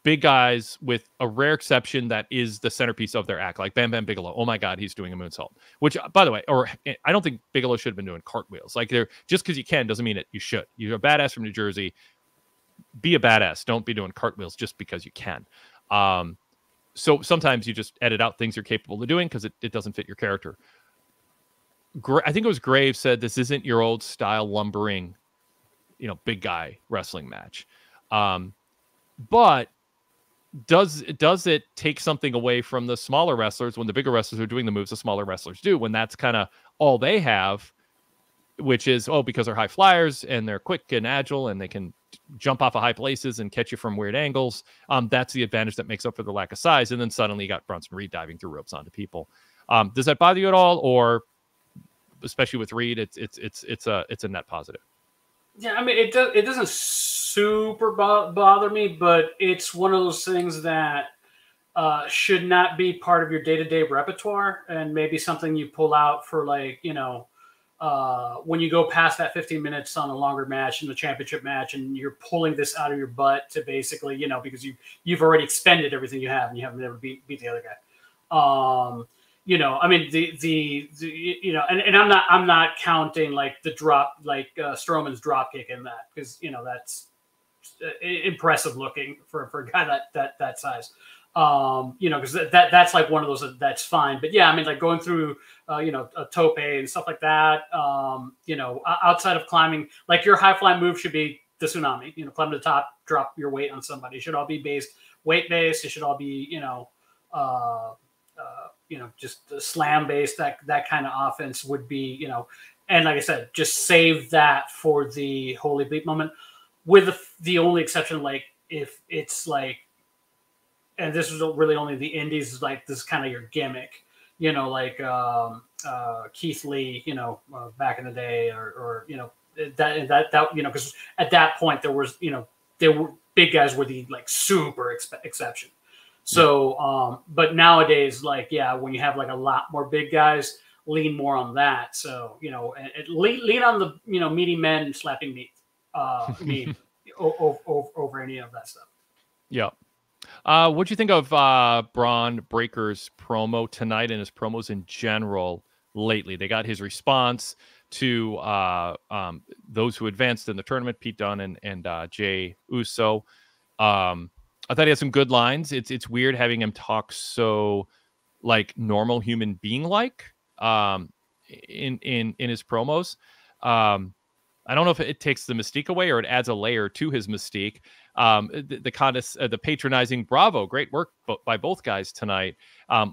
big guys, with a rare exception, that is the centerpiece of their act, like Bam Bam Bigelow. Oh my God, he's doing a moonsault. Which, by the way, I don't think Bigelow should have been doing cartwheels. Like, just because you can doesn't mean you should. You're a badass from New Jersey. Be a badass. Don't be doing cartwheels just because you can. So sometimes you just edit out things you're capable of doing because it doesn't fit your character. I think it was Graves said, this isn't your old style lumbering, big guy wrestling match. But does it take something away from the smaller wrestlers when the bigger wrestlers are doing the moves the smaller wrestlers do, when that's kind of all they have, which is, because they're high flyers and they're quick and agile and they can jump off of high places and catch you from weird angles. That's the advantage that makes up for the lack of size. And then suddenly you got Bronson Reed diving through ropes onto people. Does that bother you at all? Or especially with Reed, it's a net positive? Yeah, it doesn't super bother me, but it's one of those things that should not be part of your day-to-day repertoire, and maybe something you pull out for, like, when you go past that 15 minutes on a longer match in the championship match, and you're pulling this out of your butt to basically, because you've already expended everything you have and you haven't been able to beat the other guy. I mean, and I'm not counting like the drop, like Strowman's drop kick in that, because that's impressive looking for a guy that size. Because that's like one of those that's fine. But yeah, I mean, like going through, a tope and stuff like that. Outside of climbing, like your high fly move should be the tsunami. Climb to the top, drop your weight on somebody. It should all be weight based. It should all be, just slam based. That kind of offense would be, and like I said, just save that for the holy bleep moment. With the only exception, like if it's like, and this was really only the indies, is like this is kind of your gimmick, like Keith Lee, back in the day, or that because at that point there were big guys were the like super exception. So, but nowadays, like, yeah, when you have like a lot more big guys, lean more on that. So, lean on the, meaty men slapping meat, over any of that stuff. Yeah. What'd you think of Braun Breaker's promo tonight and his promos in general lately? They got his response to those who advanced in the tournament, Pete Dunne and Jey Uso. I thought he had some good lines. It's weird having him talk so like normal human being like in his promos. I don't know if it takes the mystique away or it adds a layer to his mystique. The patronizing bravo, great work by both guys tonight,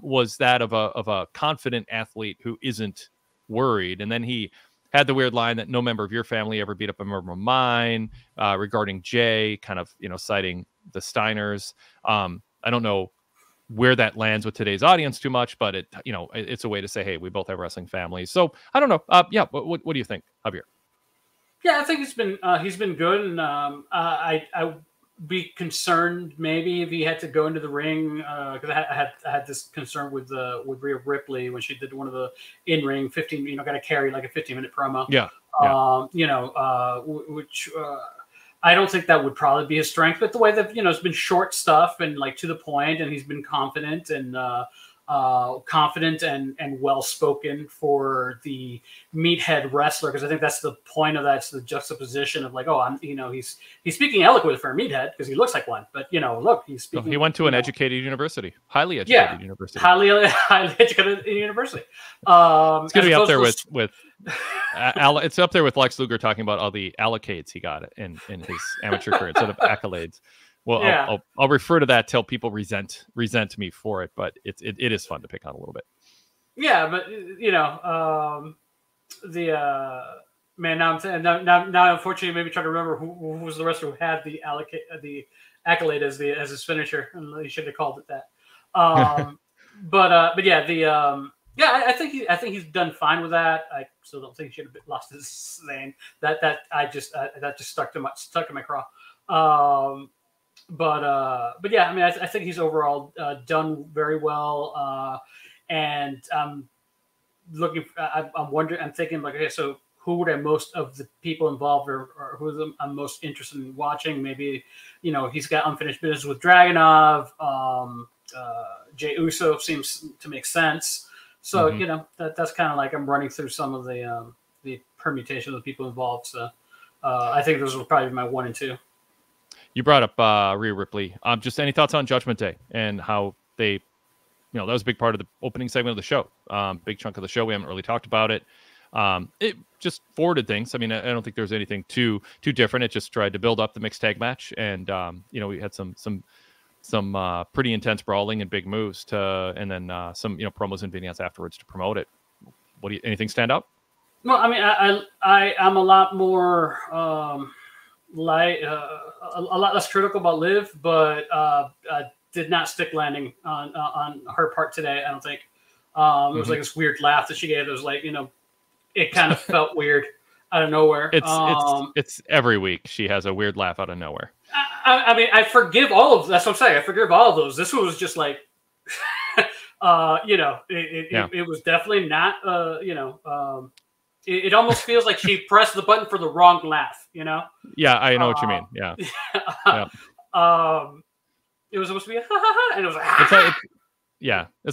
was that of a confident athlete who isn't worried. And then he had the weird line that no member of your family ever beat up a member of mine, regarding Jay, kind of, citing the Steiners. I don't know where that lands with today's audience too much, but it's a way to say, hey, we both have wrestling families. So I don't know. What do you think, Javier? Yeah, I think he's been good, and I would be concerned maybe if he had to go into the ring, because I had this concern with Rhea Ripley when she did one of the in-ring 15, got to carry like a 15-minute promo. Yeah. Which I don't think that would probably be his strength, but the way that it's been short stuff and like to the point, and he's been confident and well spoken for the meathead wrestler, because I think that's the point of that. It's the juxtaposition of like, he's speaking eloquent for a meathead because he looks like one, but look, he's speaking. He went to an educated university, highly educated university, highly educated university. It's going to be up there with it's up there with Lex Luger talking about all the allocates he got in his amateur career instead of accolades. Well, yeah. I'll refer to that till people resent me for it, but it is fun to pick on a little bit. Yeah, but man, now unfortunately, maybe trying to remember who was the wrestler who had the accolade as his finisher, and he should have called it that. But yeah, I think he's done fine with that. I still don't think he should have lost his name. That just stuck in my craw. But yeah, I mean, I think he's overall done very well. And I'm wondering, I'm thinking like, okay, so who would most of the people involved or who I'm most interested in watching? Maybe, he's got unfinished business with Dragunov. Jey Uso seems to make sense. So, that's kind of like I'm running through some of the permutations of the people involved. So I think those will probably be my 1 and 2. You brought up Rhea Ripley. Just any thoughts on Judgment Day and how they, that was a big part of the opening segment of the show. Big chunk of the show. We haven't really talked about it. It just forwarded things. I mean, I don't think there's anything too different. It just tried to build up the mixed tag match, and we had some pretty intense brawling and big moves and then some promos and vignettes afterwards to promote it. Anything stand out? Well, I mean, I'm a lot more a lot less critical about Liv, but did not stick landing on her part today. I don't think. It was like this weird laugh that she gave. It was like, it kind of felt weird out of nowhere. It's every week she has a weird laugh out of nowhere. I mean, I forgive all of. That's what I'm saying. I forgive all of those. This one was just like, it was definitely not. It almost feels like she pressed the button for the wrong laugh, you know? Yeah, I know what you mean. Yeah. It was supposed to be and it was like, it's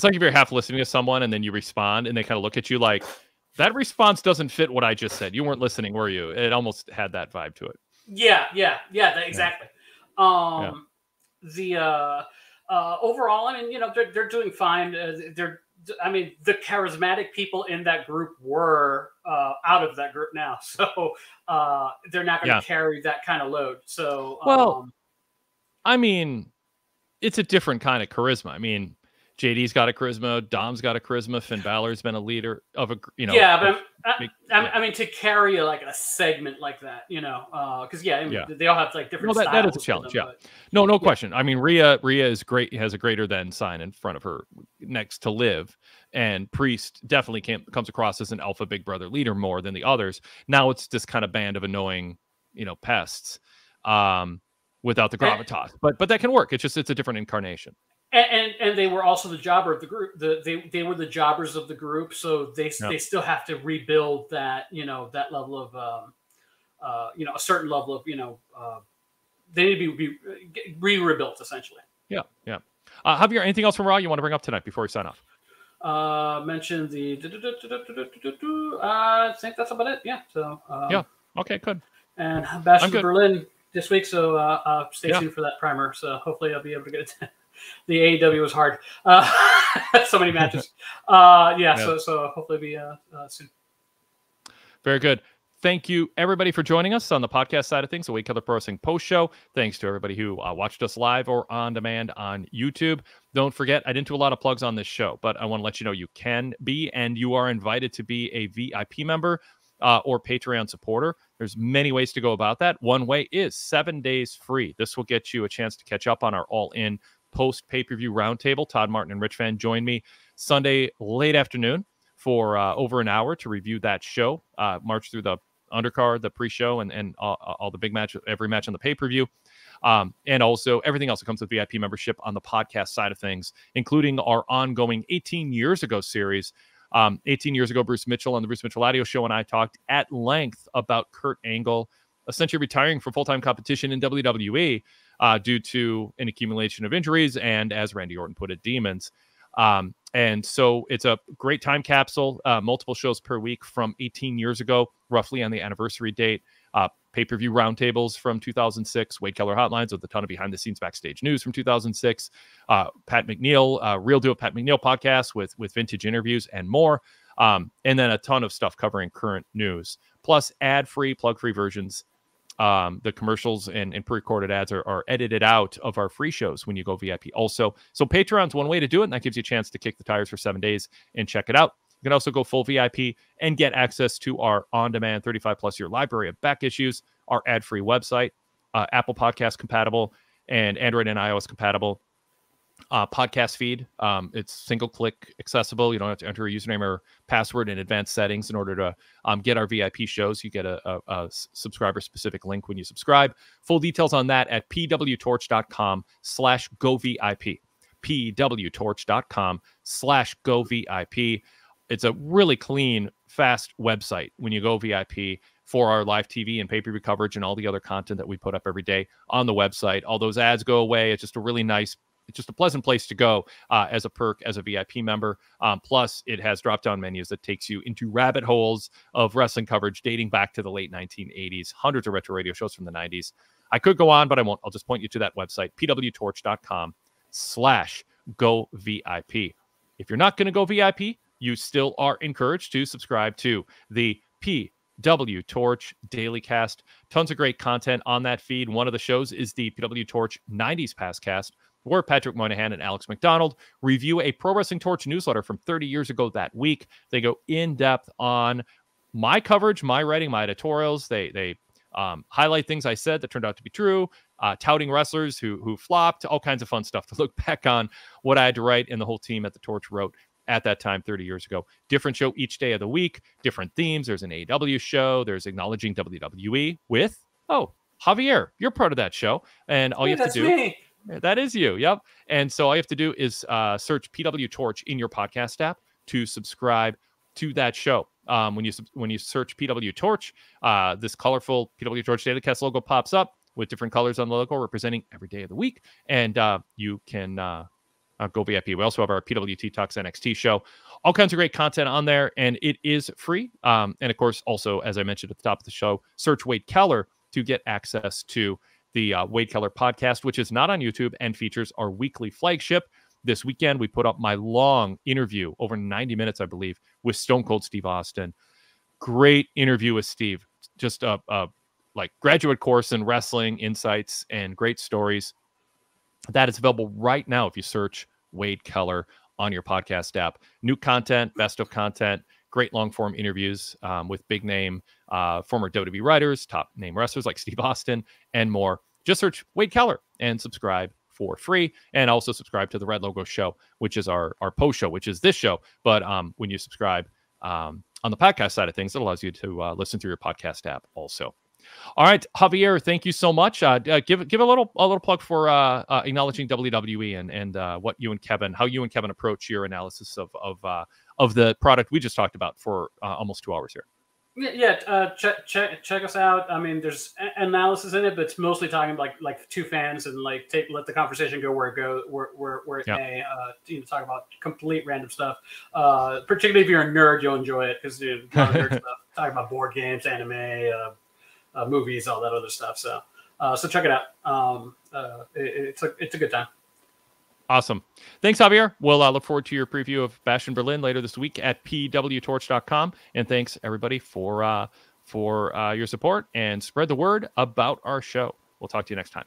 like if you're half listening to someone and then you respond and they kind of look at you like, that response doesn't fit what I just said. You weren't listening, were you? It almost had that vibe to it. Exactly. The overall, I mean, you know, they're doing fine. The charismatic people in that group were out of that group now, so they're not going to carry that kind of load. So, I mean, it's a different kind of charisma. I mean, JD's got a charisma, Dom's got a charisma, Finn Balor's been a leader of a, you know. Yeah, but I mean, to carry like a segment like that, you know, because they all have like different styles. That is a challenge. No question. I mean, Rhea is great. Has a greater than sign in front of her next to Liv, and Priest definitely comes across as an alpha big brother leader more than the others. Now it's this kind of band of annoying, you know, pests, without the gravitas. But that can work. It's a different incarnation. And they were also the jobber of the group. They were the jobbers of the group, so they still have to rebuild that, you know, that level of you know, a certain level of, you know, they need to be rebuilt essentially. Yeah. Javier, anything else from Raw you want to bring up tonight before we sign off? Mention the I think that's about it. Yeah. So Okay, good. And Bash for Berlin this week, so stay tuned for that primer. So hopefully I'll be able to get it. The AEW was hard. So many matches. So hopefully be soon. Very good. Thank you, everybody, for joining us on the podcast side of things, the Wade Keller Pro Wrestling Post Show. Thanks to everybody who watched us live or on demand on YouTube. Don't forget, I didn't do a lot of plugs on this show, but I want to let you know you can be, and you are invited to be a VIP member or Patreon supporter. There's many ways to go about that. One way is 7 days free. This will get you a chance to catch up on our all-in post pay-per-view roundtable. Todd Martin and Rich Van join me Sunday late afternoon for over an hour to review that show, march through the undercard, the pre-show, and all the big match, every match on the pay-per-view, and also everything else that comes with VIP membership on the podcast side of things, including our ongoing 18 years ago series. 18 years ago, Bruce Mitchell on the Bruce Mitchell Audio Show and I talked at length about Kurt Angle essentially retiring from full-time competition in WWE due to an accumulation of injuries and, as Randy Orton put it, demons. And so it's a great time capsule, multiple shows per week from 18 years ago, roughly on the anniversary date. Pay-per-view roundtables from 2006, Wade Keller Hotlines with a ton of behind-the-scenes backstage news from 2006, Pat McNeil, Real Deal Pat McNeil podcast with vintage interviews and more, and then a ton of stuff covering current news, plus ad-free, plug-free versions. The commercials and pre-recorded ads are edited out of our free shows when you go VIP also. So Patreon's one way to do it, and that gives you a chance to kick the tires for 7 days and check it out. You can also go full VIP and get access to our on-demand 35-plus year library of back issues, our ad-free website, Apple Podcast compatible, and Android and iOS compatible podcast feed. It's single-click accessible. You don't have to enter a username or password in advanced settings in order to get our VIP shows. You get a subscriber-specific link when you subscribe. Full details on that at pwtorch.com/govip. pwtorch.com/govip. It's a really clean, fast website when you go VIP for our live TV and pay-per-view coverage and all the other content that we put up every day on the website. All those ads go away. It's just a really nice, it's just a pleasant place to go as a perk, as a VIP member. Plus, it has drop-down menus that takes you into rabbit holes of wrestling coverage dating back to the late 1980s, hundreds of retro radio shows from the 90s. I could go on, but I won't. I'll just point you to that website, pwtorch.com/govip. If you're not going to go VIP, you still are encouraged to subscribe to the PWTorch Daily Cast. Tons of great content on that feed. One of the shows is the PWTorch 90s Past Cast, where Patrick Moynihan and Alex McDonald review a Pro Wrestling Torch newsletter from 30 years ago that week. They go in depth on my coverage, my writing, my editorials. They highlight things I said that turned out to be true, touting wrestlers who flopped, all kinds of fun stuff to look back on what I had to write and the whole team at the Torch wrote at that time 30 years ago. Different show each day of the week, different themes. There's an AEW show. There's Acknowledging WWE with, Javier. You're part of that show. And all you have to do... Me. That is you. Yep. And so all you have to do is search PWTorch in your podcast app to subscribe to that show. When you search PWTorch, this colorful PWTorch Daily Cast logo pops up with different colors on the logo representing every day of the week, and you can go VIP. We also have our PWT Talks NXT show, all kinds of great content on there, and it is free. And of course, also as I mentioned at the top of the show, search Wade Keller to get access to the Wade Keller podcast, which is not on YouTube and features our weekly flagship. This weekend, we put up my long interview, over 90 minutes, I believe, with Stone Cold Steve Austin. Great interview with Steve. Just a like graduate course in wrestling insights and great stories. That is available right now if you search Wade Keller on your podcast app. New content, best of content, great long form interviews with big name former WWE writers, top name wrestlers like Steve Austin, and more. Just search Wade Keller and subscribe for free, and also subscribe to the Red Logo Show, which is our post show, which is this show. But when you subscribe on the podcast side of things, it allows you to listen through your podcast app also. All right, Javier, thank you so much. Give a little plug for acknowledging WWE and what you and Kevin, how you and Kevin approach your analysis of the product we just talked about for almost 2 hours here. Check us out. I mean, there's analysis in it, but it's mostly talking like two fans and like let the conversation go where it goes, where it may. Talk about complete random stuff. Particularly if you're a nerd, you'll enjoy it because a lot of nerd stuff. Talking about board games, anime, movies, all that other stuff. So check it out. It's a good time. Awesome. Thanks, Javier. We'll look forward to your preview of Bash in Berlin later this week at pwtorch.com. And thanks, everybody, for your support, and spread the word about our show. We'll talk to you next time.